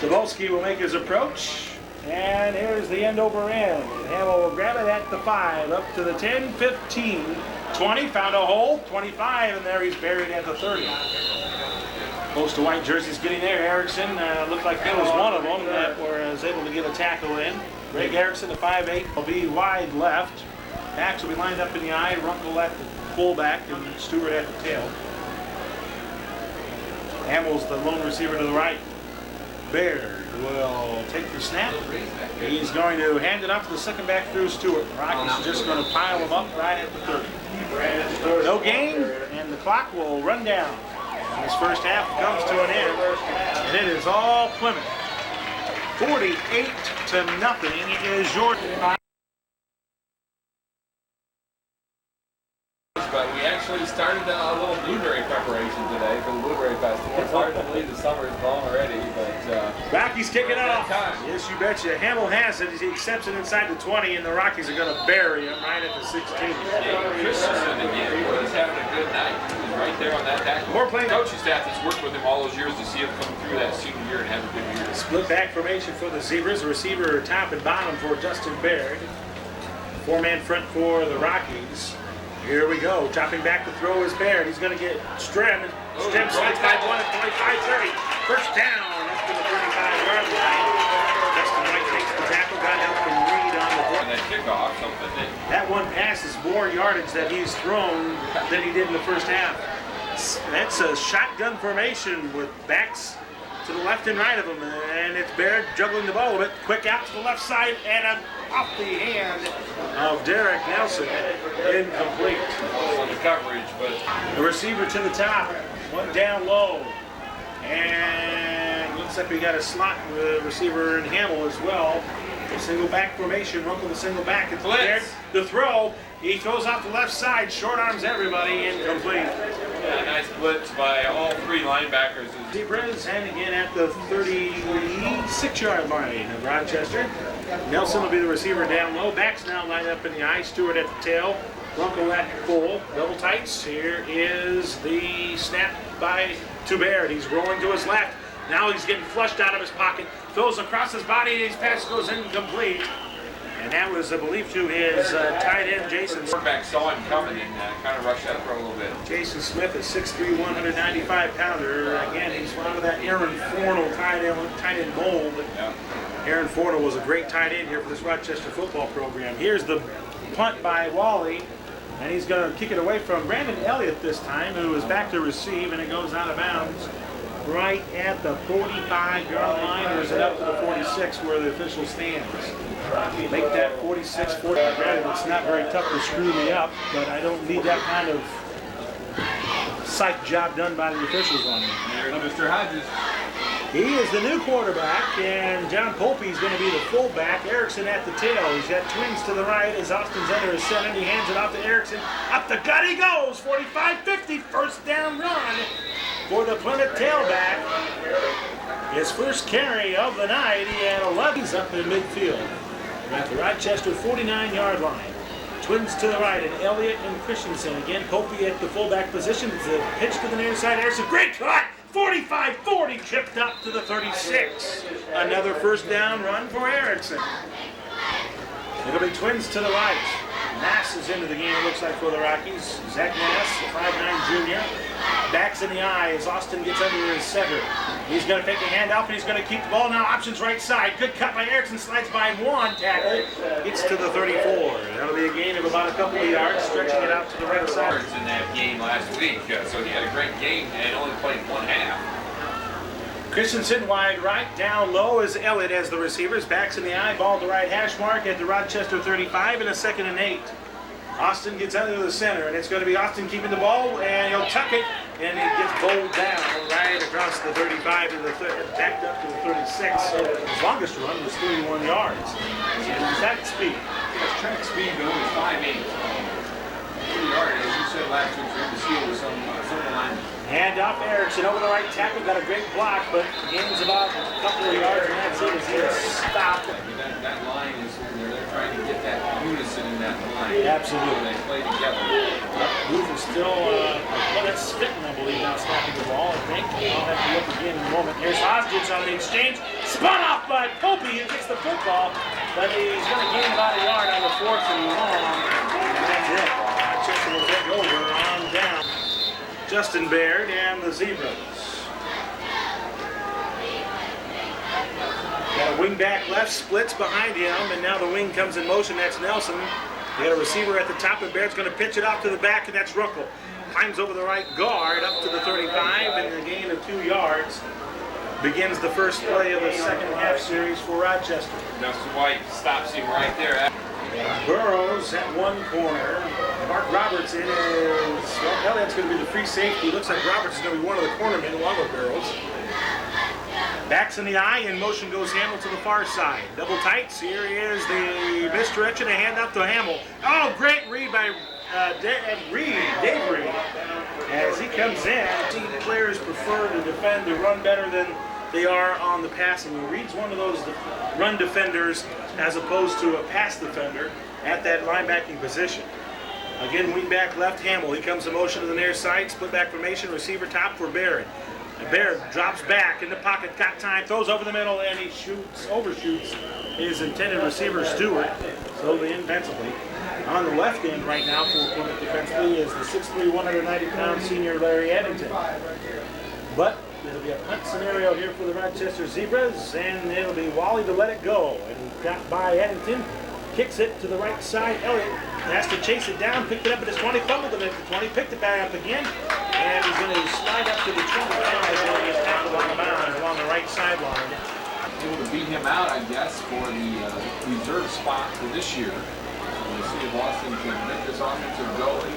Kowalski will make his approach. And here's the end over end. Hamill will grab it at the 5, up to the 10, 15, 20. Found a hole, 25, and there he's buried at the 30. Close to white jerseys getting there. Erickson looked like he was one of them that was able to get a tackle in. Greg Erickson, the 5'8", will be wide left. Backs will be lined up in the eye. Runkle at the fullback and Stewart at the tail. Hamill's the lone receiver to the right. Baird will take the snap. He's going to hand it off to the second back through Stewart. Rockies are just going to pile him up right at the 30. No gain, and the clock will run down. This first half comes to an end, and it is all Plymouth. 48-0 is your. But we actually started a little blueberry preparation today for the Blueberry Festival. It's hard to believe the summer is gone already, but Rockies kicking that off. time. Yes, you betcha. Hamill has it. He accepts it inside the 20, and the Rockies are going to bury him right at the 16. Christensen again, boy, he's having a good night. He's right there on that tackle. More playing. Coaching staff that's worked with him all those years to see him come through that senior year and have a good year. Split back formation for the Zebras. A receiver top and bottom for Justin Baird. Four-man front for the Rockies. Here we go. Dropping back to throw is Baird. He's going to get Strem. Strem slides by 1 at 25-30. First down up to the 35-yard line. Justin White takes the tackle. Got help from Reed on the block. And that kickoff, something That one pass is more yardage that he's thrown than he did in the first half. That's a shotgun formation with backs to the left and right of him, and it's Baird juggling the ball a little bit. Quick out to the left side, and off the hand of Derek Nelson. Incomplete. on the coverage, but The receiver to the top, one down low, and looks like we got a slot receiver in Hamill as well. A single back formation, Runkle the single back. It's Baird. The throw, he throws off the left side, short arms everybody, incomplete. yeah, nice blitz by all three linebackers. Zebras, and again at the 36-yard line of Rochester. Nelson will be the receiver down low. Backs now lined up in the eye. Stewart at the tail. Runkle at full. Double tights. Here is the snap to Baird. He's rolling to his left. Now he's getting flushed out of his pocket. Throws across his body. His pass goes incomplete. And that was, I believe, to his tight end, Jason. Quarterback saw him coming and kind of rushed that throw a little bit. Jason Smith is 6'3", 195-pounder. Again, he's one of that Aaron Fornell tight end mold. Yeah. Aaron Fornell was a great tight end here for this Rochester football program. Here's the punt by Wally, and he's going to kick it away from Brandon Elliott this time, who is back to receive, and it goes out of bounds right at the 45-yard line, or is it up to the 46 where the official stands? Make that 46, 40. Granted, it's not very tough to screw me up, but I don't need that kind of psych job done by the officials on me. There's Mr. Hodges. He is the new quarterback, and John Polpe is going to be the fullback. Erickson at the tail. He's got twins to the right as Austin's under his center. He hands it off to Erickson. Up the gut he goes. 45-50, first down run for the Plymouth tailback. His first carry of the night. He had 11. He's up in midfield at the Rochester 49-yard line. Twins to the right, and Elliott and Christensen. Again, Polpe at the fullback position. It's a pitch to the near side. Erickson, great cut! 45-40, chipped up to the 36. Another first down run for Erickson. It'll be Twins to the right. Nass is into the game, it looks like, for the Rockies. Zach Nass, the 5'9 junior. Backs in the eye as Austin gets under his center. He's going to take a handoff and he's going to keep the ball. Now options right side. Good cut by Erickson. Slides by one tackle. Gets to the 34. That'll be a gain of about a couple of yards, stretching it out to the right side. In that game last week, so he had a great game and only played one half. Christensen wide right, down low is Elliott as the receivers. Backs in the eye, ball to right hash mark at the Rochester 35 and a 2nd and 8. Austin gets under the center, and it's going to be Austin keeping the ball, and he'll tuck it, and it gets bowled down right across the 35 to the backed up to the 36. So his longest run was 31 yards. And track speed. His track speed going 5'8". 3 yards, as you said last week, for him to steal with some linemen. Hand off Erickson over the right tackle, got a great block, but gains about a couple of yards, and that's it as he gets stopped. That line is, they're trying to get that unison in that line. Absolutely. They play together. Booth is still, that's Fitton, I believe, now snapping the ball, I think. I'll have to look again in a moment. Here's Hostage on the exchange. Spun off by Popey, who gets the football, but he's going to gain about a yard on the 4th and long, and that's it. Rochester will take over on down. Justin Baird and the Zebras. Got a wing back left, splits behind him, and now the wing comes in motion. That's Nelson. They got a receiver at the top, and Baird's going to pitch it off to the back, and that's Ruckel. Climbs over the right guard up to the 35, and the gain of 2 yards begins the first play of the second half series for Rochester. Dustin White stops him right there. Burrows at one corner. Mark Robertson is, well, Elliott's going to be the free safety. Looks like Roberts is going to be one of the cornermen along with Burrows. Backs in the eye, and motion goes Hamill to the far side. Double tights. Here is the misdirection, a handoff to Hamill. Oh, great read by Dave Reed. As he comes in, team players prefer to defend, to run better than they are on the passing. He reads one of those run defenders as opposed to a pass defender at that linebacking position. Again, wing back left, Hamill. He comes in motion to the near side, split back formation, receiver top for Baird. Baird drops back in the pocket, got time, throws over the middle, and he overshoots his intended receiver, Stewart, slowly and defensively. On the left end right now for Plymouth defensively is the 6'3", 190-pound senior Larry Eddington. But it'll be a punt scenario here for the Rochester Zebras, and it'll be Wally to let it go. And he got by Eddington, kicks it to the right side. Elliott has to chase it down, picked it up at his 20, fumbled it at the 20, picked it back up again, and he's going to slide up to the 25 where he's tackled on the mound along the right sideline. Able to beat him out, I guess, for the reserve spot for this year. We'll see if Austin can make this offensive go in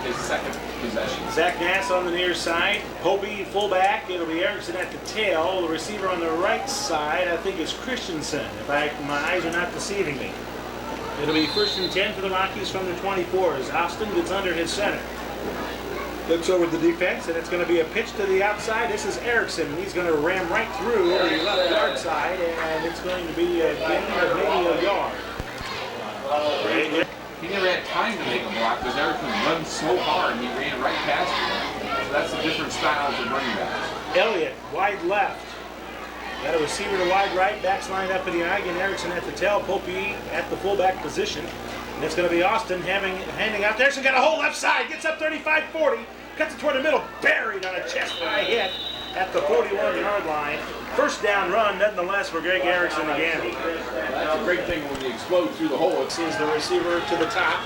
his second possession. Zach Nass on the near side. Popey fullback. It'll be Erickson at the tail. The receiver on the right side, I think, is Christensen, if my eyes are not deceiving me. It'll be 1st and 10 for the Rockies from the 24 as Austin gets under his center. Looks over the defense, and it's going to be a pitch to the outside. This is Erickson, and he's going to ram right through the left guard side, and it's going to be a gain of maybe a yard. He never had time to make a block because Erickson runs so hard, he ran right past him. So that's the different styles of running backs. Elliott, wide left. Got a receiver to wide right, backs lined up in the eye, and Erickson at the tail, Popey at the fullback position. And it's going to be Austin handing out there. Erickson got a hole left side, gets up 35-40, cuts it toward the middle, buried on a chest high hit at the 41-yard line. First down run, nonetheless, for Greg Erickson again. That's a great thing when you explode through the hole. This is the receiver to the top.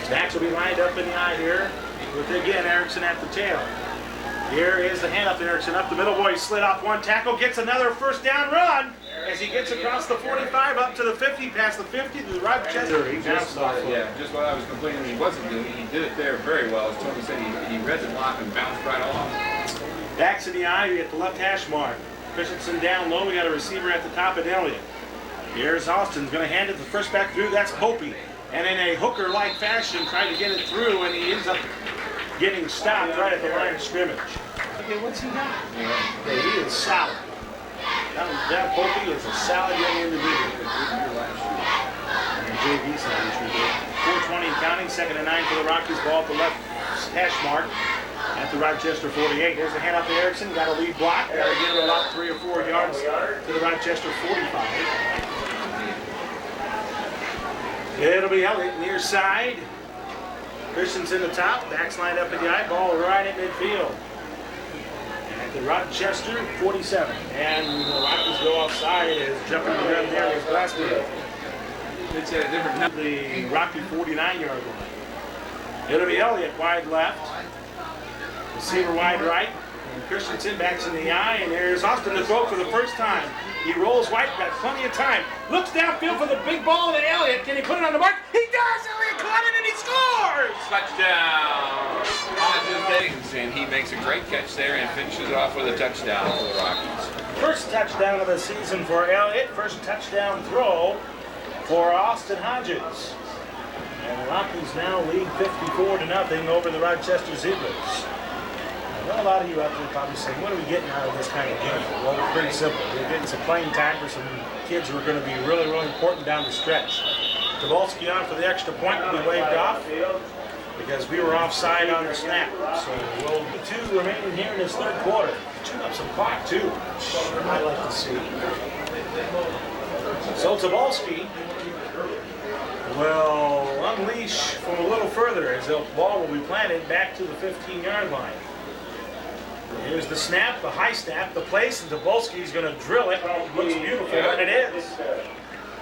Backs will be lined up in the eye here, with again Erickson at the tail. Here is the handoff to Erickson up the middle. Boy, slid off one tackle, gets another first down run as he gets across the 45 up to the 50, past the 50 to the Rochester. Just what I was complaining he wasn't doing. He did it there very well. As Tony said, he read the block and bounced right off. Backs in the eye, we get the left hash mark. Christensen down low, we got a receiver at the top of Elliott. Here's Austin, going to hand it the first back through, that's Popey. And in a hooker-like fashion, trying to get it through, and he ends up getting stopped right at the line of scrimmage. Okay, what's he got? Yeah, he is solid. That Popey is a solid young individual. And JV side, 4:20 counting, 2nd and 9 for the Rockies. Ball at the left hash mark at the Rochester 48. There's a handoff to Erickson. Got a lead block. Got to get him about 3 or 4 yards to the Rochester 45. It'll be Elliott near side. Christensen the top. Backs lined up in the eye. Ball right at midfield. At the Rochester 47. And the Rockies go offside as jumping the gun there is Glasgow. It's at a different number. The Rocky 49-yard line. It'll be Elliott wide left. Receiver wide right. And Christensen backs in the eye. And there's Austin to throw for the first time. He rolls right, got plenty of time. Looks downfield for the big ball to Elliott. Can he put it on the mark? He does! Elliott caught it and he scores! Touchdown! Hodges, and he makes a great catch there and finishes it off with a touchdown for the Rockies. First touchdown of the season for Elliott. First touchdown throw for Austin Hodges. And the Rockies now lead 54-0 over the Rochester Zebras. Well, a lot of you out there probably saying, what are we getting out of this kind of game? Well, it's pretty simple. We're getting some playing time for some kids who are going to be really, really important down the stretch. Tobolsky on for the extra point will be waved off because we were offside on the snap. So we'll be 2 remaining here in this third quarter. Tune up some clock, too. I like to see. So Tobolsky will unleash from a little further as the ball will be planted back to the 15-yard line. Here's the snap, the high snap, the place, and Tobolsky's going to drill it. Looks beautiful, and it is.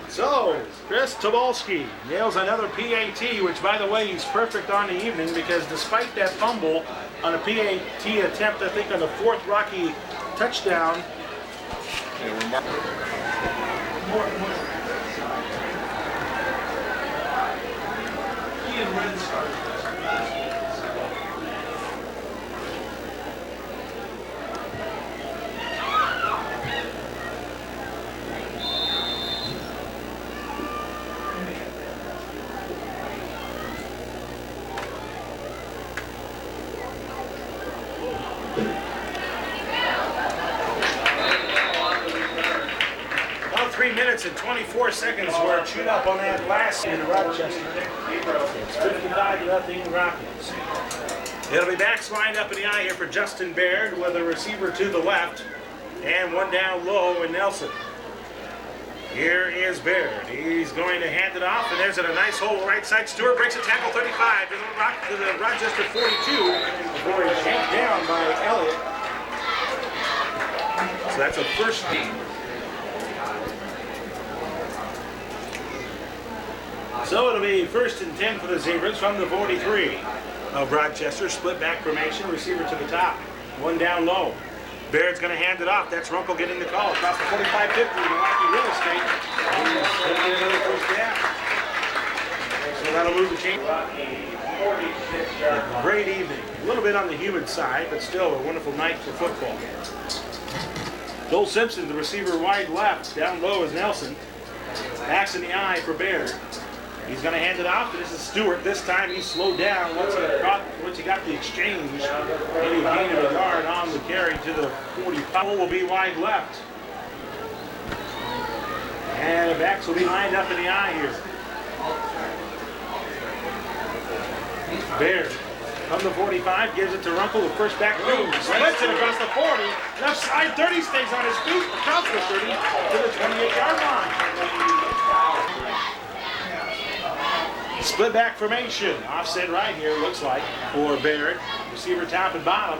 So, Chris Tobolsky nails another PAT, which, by the way, he's perfect on the evening because despite that fumble on a PAT attempt, I think on the 4th Rocky touchdown. About 3 minutes and 24 seconds were chewed up on that last in Rochester. It's 55-0 Rockies. It'll be backs lined up in the eye here for Justin Baird with a receiver to the left and one down low in Nelson. Here is Baird. He's going to hand it off, and there's a nice hole right side. Stewart breaks a tackle 35 to the Rochester 42 before he's yanked down by Elliott. So that's a first team. So it'll be 1st and 10 for the Zebras from the 43 of Rochester. Split back formation, receiver to the top. One down low. Baird's going to hand it off. That's Runkle getting the call across the 45-50 Milwaukee real estate. He's going to get another first down. So that'll move the chain. Great evening. A little bit on the humid side, but still a wonderful night for football. Joel Simpson, the receiver wide left. Down low is Nelson. Backs in the eye for Baird. He's going to hand it off. This is Stewart. This time he slowed down once he got the exchange. Any gain of a yard on the carry to the 45 will be wide left. And the backs will be lined up in the eye here. Baird from the 45 gives it to Runkle, the first back move. Splits it across the 40. Left side 30 stays on his feet. Across the 30 to the 28-yard line. Split back formation, offset right here, looks like, for Baird. Receiver top and bottom.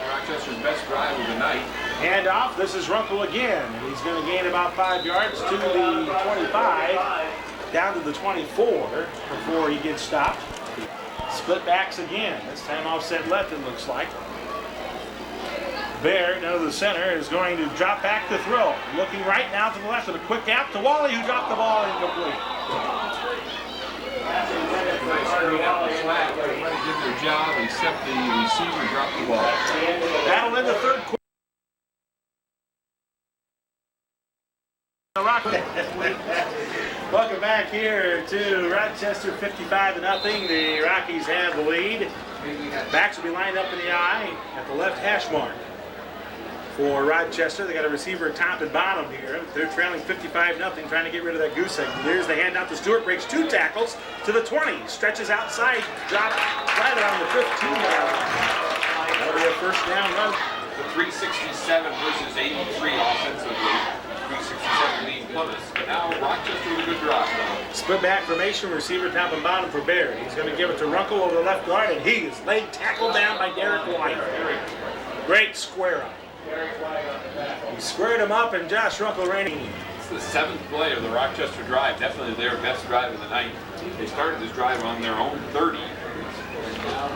Rochester's best drive of the night. Hand off, this is Runkle again. He's going to gain about 5 yards to the 25, down to the 24 before he gets stopped. Split backs again, this time offset left it looks like. Baird, out of the center, is going to drop back to throw. Looking right now to the left with a quick gap to Wally, who dropped the ball incomplete. Did their job, except the receiver dropped the ball. That'll end the third quarter. Welcome back here to Rochester 55-0. The Rockies have the lead. Backs will be lined up in the eye at the left hash mark. For Rochester, they got a receiver top and bottom here. They're trailing 55-0, trying to get rid of that goose egg. Here's the handout to Stewart, breaks 2 tackles to the 20, stretches outside, drops right around the 15-yard line. be a first down run. The 367 versus 83 offensively. 367 lead Plymouth. But now Rochester with a good drive. Split back formation, receiver top and bottom for Baird. He's going to give it to Runkle over the left guard, and he is laid tackled down by Derek White. Great square up. He squared him up, and Josh Runkle ran. It's the 7th play of the Rochester drive. Definitely their best drive of the night. They started this drive on their own 30. And now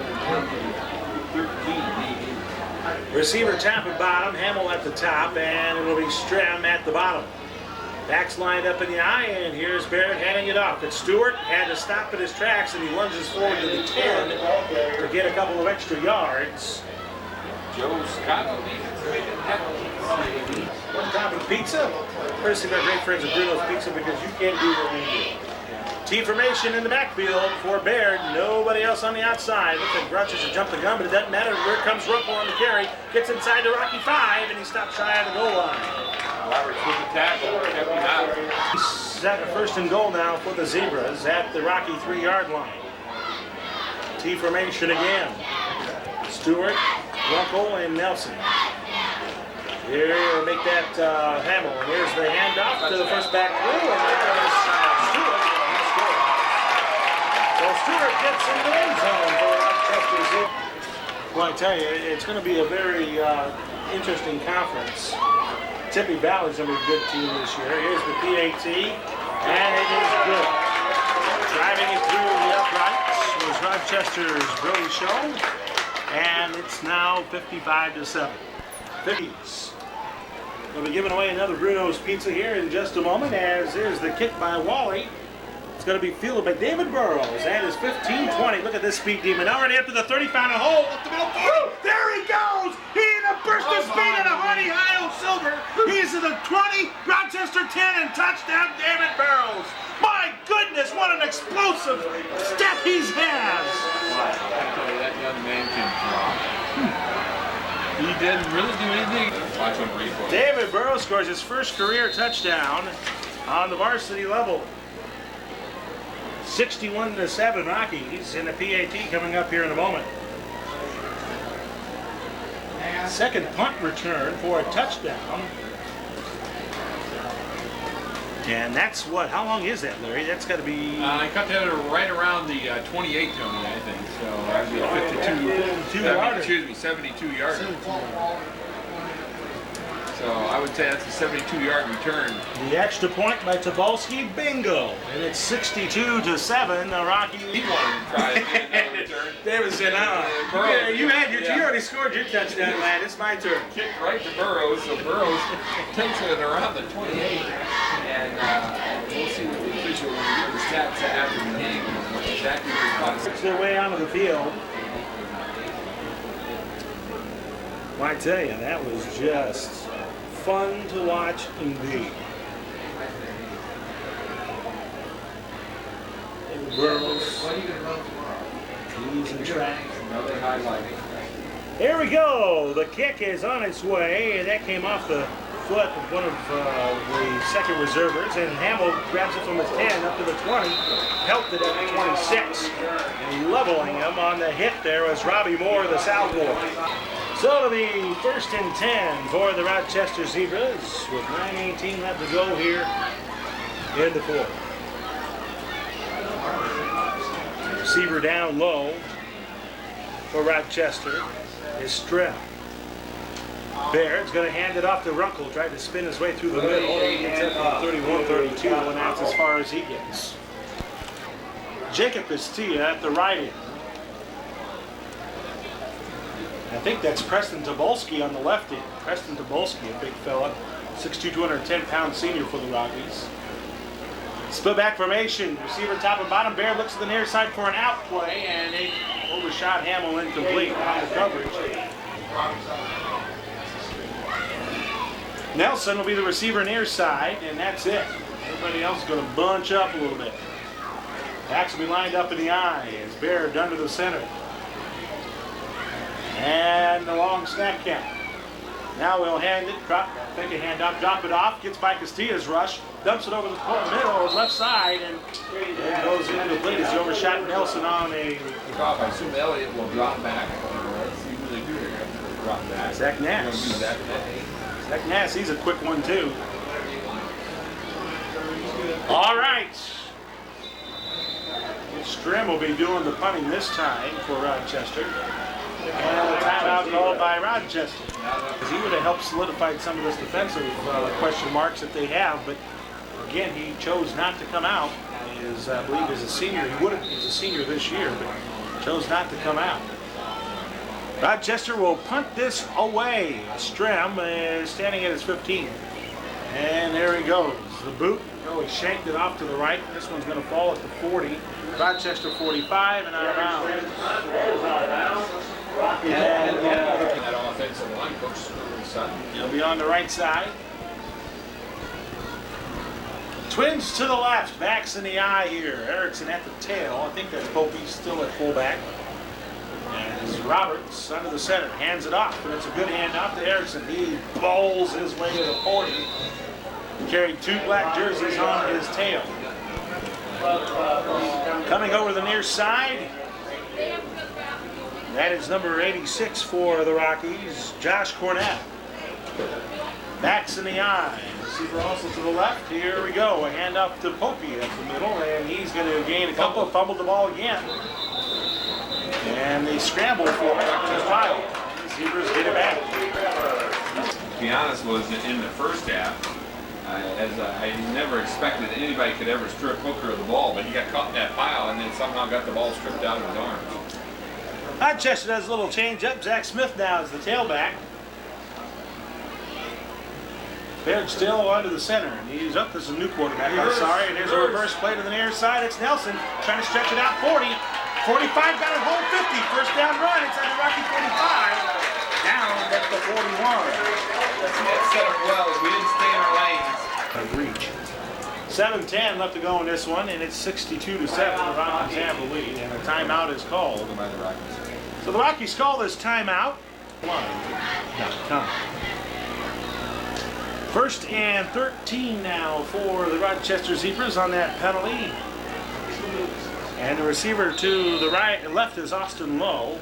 they're 13. Receiver top and bottom, Hamill at the top, and it'll be Stram at the bottom. Backs lined up in the eye, and here's Barrett handing it off. But Stewart had to stop in his tracks, and he lunges forward to the 10 to get a couple of extra yards. Joe Scott, One topping pizza. Courtesy of our great friends at Bruno's Pizza, because you can't do what we do. T formation in the backfield for Baird. Nobody else on the outside. Looks like Rochester jumped the gun, but it doesn't matter. Here comes Runkle on the carry. Gets inside to Rocky 5, and he stops shy of the goal line. Roberts with the tackle, kept him out. He's at a first and goal now for the Zebras at the Rocky 3-yard line. T formation again. Stewart, Runkle, and Nelson. Here, make that Hamill. And here's the handoff to the first back through, and there's Stewart. So Stewart gets in the end zone for Rochester Zebras. Well, I tell you, it's going to be a very interesting conference. Tippy Valley's going to be a good team this year. Here's the PAT, and it is good. Driving it through the uprights was Rochester's Brody Show, and it's now 55-7. 50s. We'll be giving away another Bruno's Pizza here in just a moment, as there's the kick by Wally. It's going to be fielded by David Burrows, and it's 15-20. Look at this speed demon. Already up to the 30, found a hole, up the middle. Woo! There he goes! He in a burst of speed and a hardy high old silver. He's to the 20, Rochester 10, and touchdown David Burrows. My goodness, what an explosive step he has! I tell you, that young man can draw. He didn't really do anything. Watch him replay. David Burrows scores his first career touchdown on the varsity level. 61-7 Rockies in the PAT coming up here in a moment. Second punt return for a touchdown. And that's what, how long is that, Larry? That's got to be... I cut that right around the 28, Tony, I think. So that would be a 72 yarder. So I would say that's a 72-yard return. The extra point by Tobolski, bingo. And it's 62-7, the Rockies. He wanted to try to get another return. David said, you already scored your touchdown, lad. It's my turn. Kicked right to Burrows, so Burrows takes it around the 28. And we'll see what the official will do the stats after the game. Exactly what Works their way onto the field. Well, I tell you, that was just fun to watch indeed. Burrows, keys and track. Another highlight. Here we go. The kick is on its way, and that came off the foot of one of the second reservers, and Hamill grabs it from the 10 up to the 20, helped it at the 26, and leveling him on the hit there was Robbie Moore, the sophomore. So it'll be first and 10 for the Rochester Zebras with 9:18 left to go here in the fourth. Receiver down low for Rochester is Strem. Baird's going to hand it off to Runkle, tried to spin his way through the middle. He gets up to 31-32, and that's as far as he gets. Jacob Castilla at the right end. I think that's Preston Tobolski on the left end. Preston Tobolski, a big fella, 6'2", 210-pound senior for the Rockies. Split back formation, receiver top and bottom. Baird looks to the near side for an out play, and they overshot Hamill incomplete on the coverage. Nelson will be the receiver near side, and that's it. Everybody else is going to bunch up a little bit. Backs will be lined up in the eye as Baird done to the center. And the long snap count. Now we'll hand it, take a handoff, drop it off, gets by Castilla's rush, dumps it over the middle, left side, and it goes into the plate as he overshot Nelson on a... I assume Elliott will drop back. Let's see who they do here. drop back. Zach Nass. We're gonna do that. Zach Nass, he's a quick one too. All right. Strim will be doing the punting this time for Rochester. And a timeout called by Rochester. Because he would have helped solidify some of this defensive question marks that they have, but again, he chose not to come out. I believe he's a senior. He's a senior this year, but chose not to come out. Rochester will punt this away. Strim is standing at his 15. And there he goes. The boot. Oh, he shanked it off to the right. This one's going to fall at the 40. Rochester 45 and out of bounds. And that offensive line, Coach Sutton. He'll be on the right side. Twins to the left. Backs in the eye here. Erickson at the tail. I think that's Popey still at fullback. As Roberts under the center hands it off, and it's a good hand off to Erickson. He bowls his way to the 40. Carried 2 black jerseys on his tail. Coming over the near side, that is number 86 for the Rockies, Josh Cornett. Backs in the eye. Receiver also to the left. Here we go. A hand up to Popey at the middle, and he's going to gain a couple. Fumbled the ball again. And they scramble for it to the pile. Receivers get it back. To be honest, was in the first half, I never expected anybody could ever strip Hooker of the ball, but he got caught in that pile and then somehow got the ball stripped out of his arms. Rochester does a little change up. Zach Smith now is the tailback. Baird still under the center. And he's up. This is a new quarterback. I'm sorry. And here's a reverse play to the near side. It's Nelson trying to stretch it out 40. 45 got it home 50. First down run inside the Rocky 45. Down at the 41. That set up well as we didn't stay in our lanes. Reach. 7:10 left to go in this one, and it's 62-7. The Rockies have the lead, and a timeout is called by the Rockies. So the Rockies call this timeout. First and 13 now for the Rochester Zebras on that penalty. And the receiver to the right and left is Austin Lowe.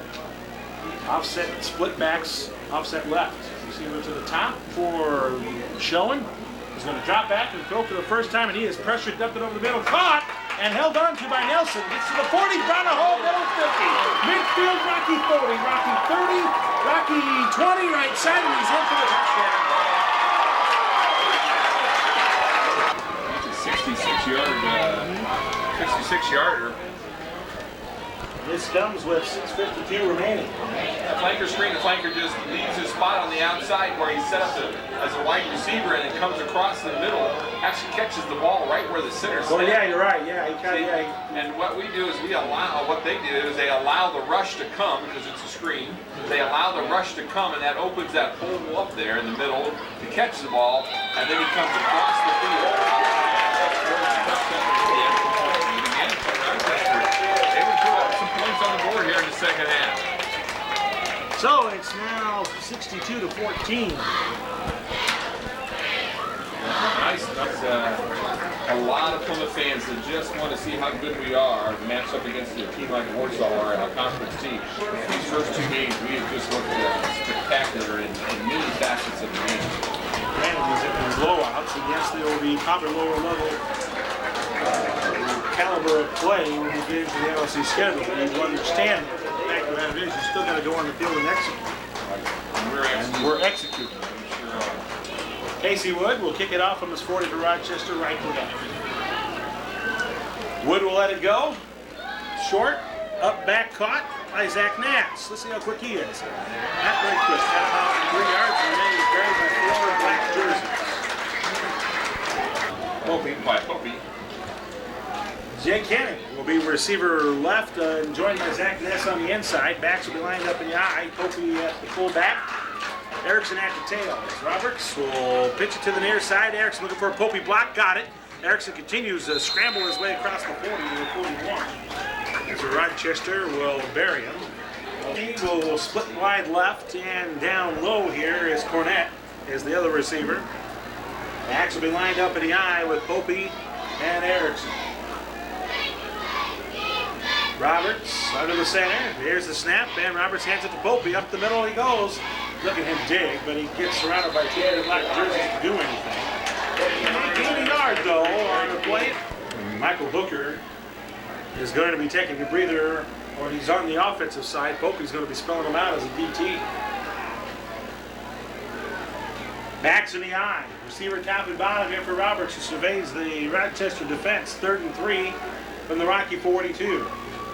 Offset split backs, offset left. Receiver to the top for Schoen. He's going to drop back and throw for the first time, and he is pressured, dumped it over the middle, caught and held on to by Nelson. Gets to the 40, brought a hole, middle 50. Midfield, Rocky 40, Rocky 30, Rocky 20, right side, and he's in for the touchdown. 66-yarder. This comes with 6:52 remaining. The flanker screen, the flanker just leaves his spot on the outside where he's set up as a wide receiver, and it comes across the middle, actually catches the ball right where the center's Oh yeah, you're right. Yeah, he kind of. And what we do is they allow the rush to come because it's a screen. They allow the rush to come, and that opens that hole up there in the middle to catch the ball, and then he comes across the field. They would put up some points on the board here in the second half. So it's now 62-14. Nice. That's a lot of Plymouth fans that just want to see how good we are matched up against a team like Warsaw or a conference team. These first 2 games, we have just looked spectacular in many facets of the game. And these blowouts, and yes, there will be probably lower level caliber of play when we get into the LSC schedule. You understand the fact of that is you still got to go on the field and execute. And we're executing. Casey Wood will kick it off from his 40 for Rochester, right to left. Wood will let it go. Short, up back caught by Zach Nass. Let's see how quick he is. Not very quick. Got about 3 yards and then he's carried by 4 black jerseys. Popey. Jake Kenny will be receiver left, joined by Zach Ness on the inside. Backs will be lined up in the eye. Popey at the fullback. Erickson at the tail. Roberts will pitch it to the near side. Erickson looking for a Popey block. Got it. Erickson continues to scramble his way across the 40 to the 41. As Rochester will bury him. He will split wide left, and down low here is Cornett as the other receiver. Backs will be lined up in the eye with Popey and Erickson. Roberts under the center. Here's the snap, and Roberts hands it to Popey. Up the middle he goes. Look at him dig, but he gets surrounded by two black jerseys to do anything. And he gained a yard, though, on the play. Michael Booker is going to be taking a breather, or he's on the offensive side. Popey's going to be spelling him out as a DT. Backs in the eye. Receiver top and bottom here for Roberts, who surveys the Rochester defense. 3rd and 3 from the Rocky 42.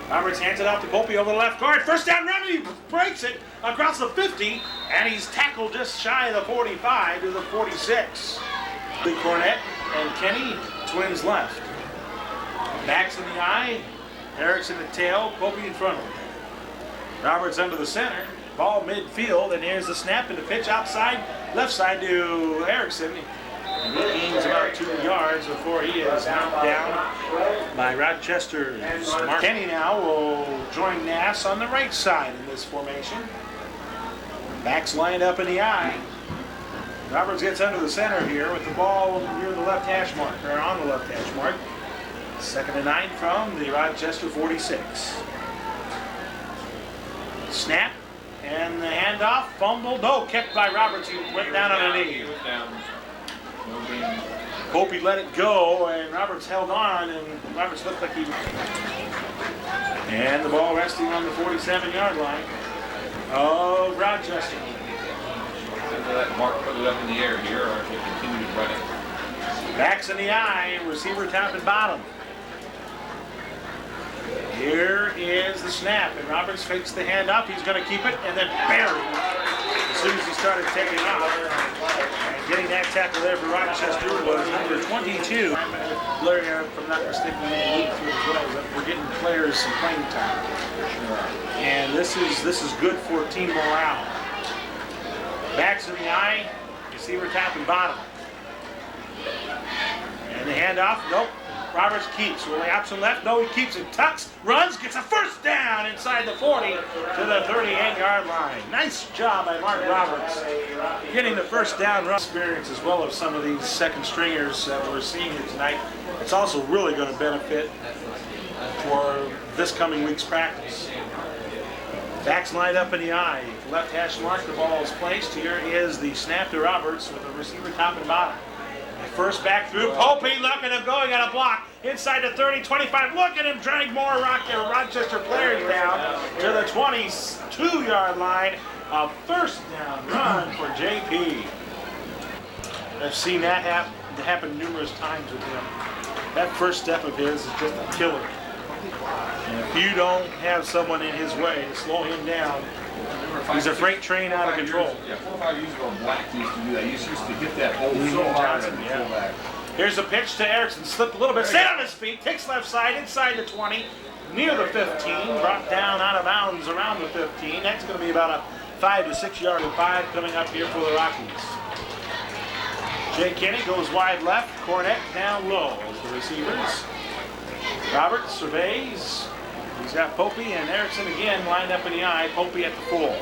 Roberts hands it off to Popey over the left guard. First down run, and he breaks it across the 50, and he's tackled just shy of the 45 to the 46. Big Cornett and Kenny, twins left. Backs in the eye. Erickson the tail, Popey in front of him. Roberts under the center. Ball midfield, and here's the snap and the pitch outside, left side to Erickson. And he gains about 2 yards before he is knocked down by Rochester's Mark. Kenny now will join Nass on the right side in this formation. Backs lined up in the eye. Roberts gets under the center here with the ball near the left hash mark, or on the left hash mark. 2nd and 9 from the Rochester 46. Snap. And the handoff, fumbled, no, kept by Roberts. He went down on a knee. Popey let it go, and Roberts held on, and Roberts looked like he... And the ball resting on the 47-yard line of Rochester. Let Mark put it up in the air here, or if he continued running. Backs in the eye, receiver top and bottom. Here is the snap, and Roberts fakes the handoff. He's going to keep it, and then buried as soon as he started taking off. And getting that tackle there for Rochester was number 22. Larry, if I'm not mistaken, we're getting players some playing time. And this is good for team morale. Backs in the eye, receiver top and bottom. And the handoff, nope. Roberts keeps. Will the option left? No, he keeps it. Tucks, runs, gets a first down inside the 40 to the 38-yard line. Nice job by Mark Roberts getting the first down run. Experience as well as some of these second stringers that we're seeing here tonight. It's also really going to benefit for this coming week's practice. Backs lined up in the eye. Left hash mark, the ball is placed. Here is the snap to Roberts with the receiver top and bottom. First back through, Popey looking to go, he got a block inside the 30, 25, look at him drag more Rochester players down to the 22-yard line. A first down run for JP. I've seen that happen numerous times with him. That first step of his is just a killer. And if you don't have someone in his way to slow him down, he's a freight train out of control. Yeah, 4 or 5 years ago, Black used to do that. He used to hit that hole so hard at the fullback. Here's a pitch to Erickson. Slipped a little bit. Stayed on his feet. Takes left side inside the 20. Near the 15. Brought down out of bounds around the 15. That's going to be about a 5 to 6 yard and 5 coming up here for the Rockies. Jay Kenny goes wide left. Cornett down low as the receivers. Roberts surveys. He's got Popey and Erickson again lined up in the eye. Popey at the full.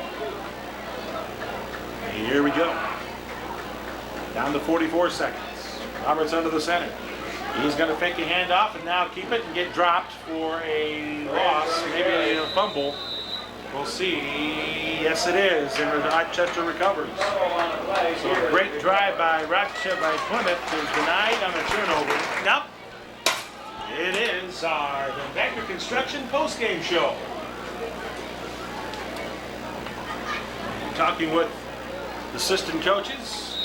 Here we go. Down to 44 seconds. Roberts under the center. He's going to fake a handoff and now keep it and get dropped for a loss, maybe a fumble. We'll see. Yes, it is. And Rochester recovers. So a great drive by Rochester by Plymouth is denied on a turnover. Nope. It is our Vector Construction postgame show. Talking with assistant coaches.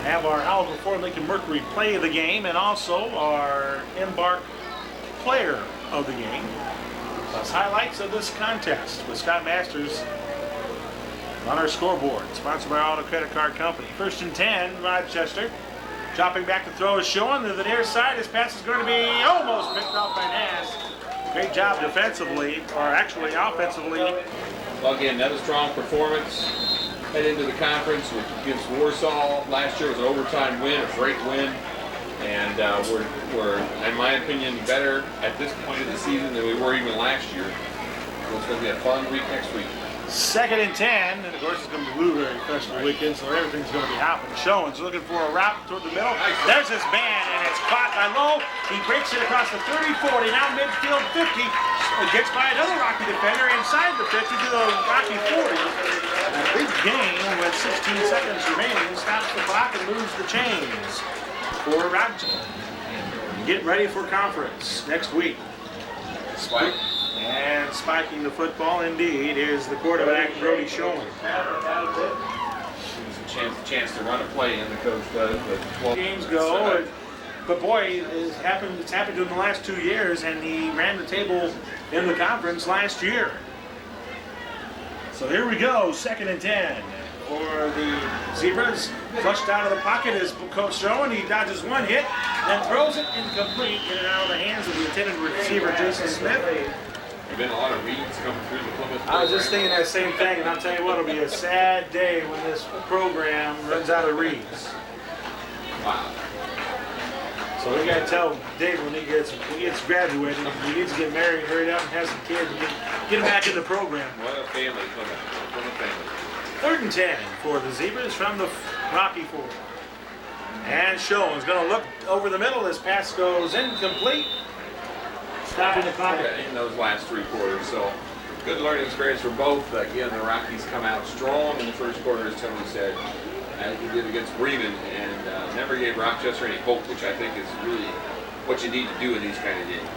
Have our Howell Ford Lincoln Mercury play of the game and also our Embark player of the game. Plus highlights of this contest with Scott Masters on our scoreboard. Sponsored by Auto Credit Card Company. 1st and 10, Rochester. Dropping back to throw is showing to the near side. This pass is going to be almost picked up by Nass. Great job defensively, or actually offensively. Well, again, another strong performance. Head into the conference against Warsaw. Last year was an overtime win, a great win. And we're, in my opinion, better at this point of the season than we were even last year. So it's going to be a fun week next week. Second and 10, and of course it's going to be Blueberry Festival weekend, so everything's going to be hopping. Showing's looking for a route toward the middle. There's his man, and it's caught by Lowe. He breaks it across the 30-40, now midfield 50. Gets by another Rocky defender inside the 50 to the Rocky 40. A big gain with 16 seconds remaining. Stops the clock and moves the chains for Rocky. Get ready for conference next week. Spike. And spiking the football, indeed, is the quarterback, Brody Showing. Chance to run a play, and the coach does. Games go, but boy, it's happened to him the last 2 years, and he ran the table in the conference last year. So here we go, second and 10 for the Zebras. Flushed out of the pocket is Coach Showing. He dodges one hit, then throws it incomplete, in and out of the hands of the intended receiver, Jason Smith. There's been a lot of reads coming through the Plymouth program. I was just thinking that same thing, and I'll tell you what, it'll be a sad day when this program runs out of reads. Wow. So we got to tell Dave when he gets graduated, he needs to get married, hurry up, and have some kids, and get him back in the program. What a family, Plymouth. What a family. Third and 10 for the Zebras from the Rocky 4. And Showing's going to look over the middle. This pass goes incomplete. Stopping the clock. In those last 3 quarters, so good learning experience for both. Again, the Rockies come out strong in the first quarter, as Tony said, as he did against Bremen, and never gave Rochester any hope, which I think is really what you need to do in these kind of games.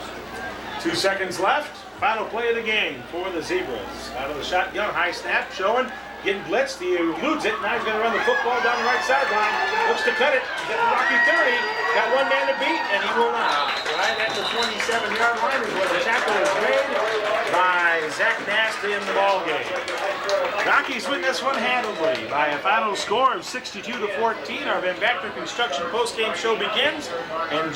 2 seconds left. Final play of the game for the Zebras. Out of the shotgun, high snap, Showing. Getting blitzed, he eludes it. Now he's going to run the football down the right sideline. Looks to cut it. Get the Rocky 30. Got one man to beat, and he will not. Right at the 27-yard line is where the tackle is made by Zach Nasty in the ball game. Rockies win this one handily by a final score of 62-14. Our Van Vactor Construction postgame show begins. And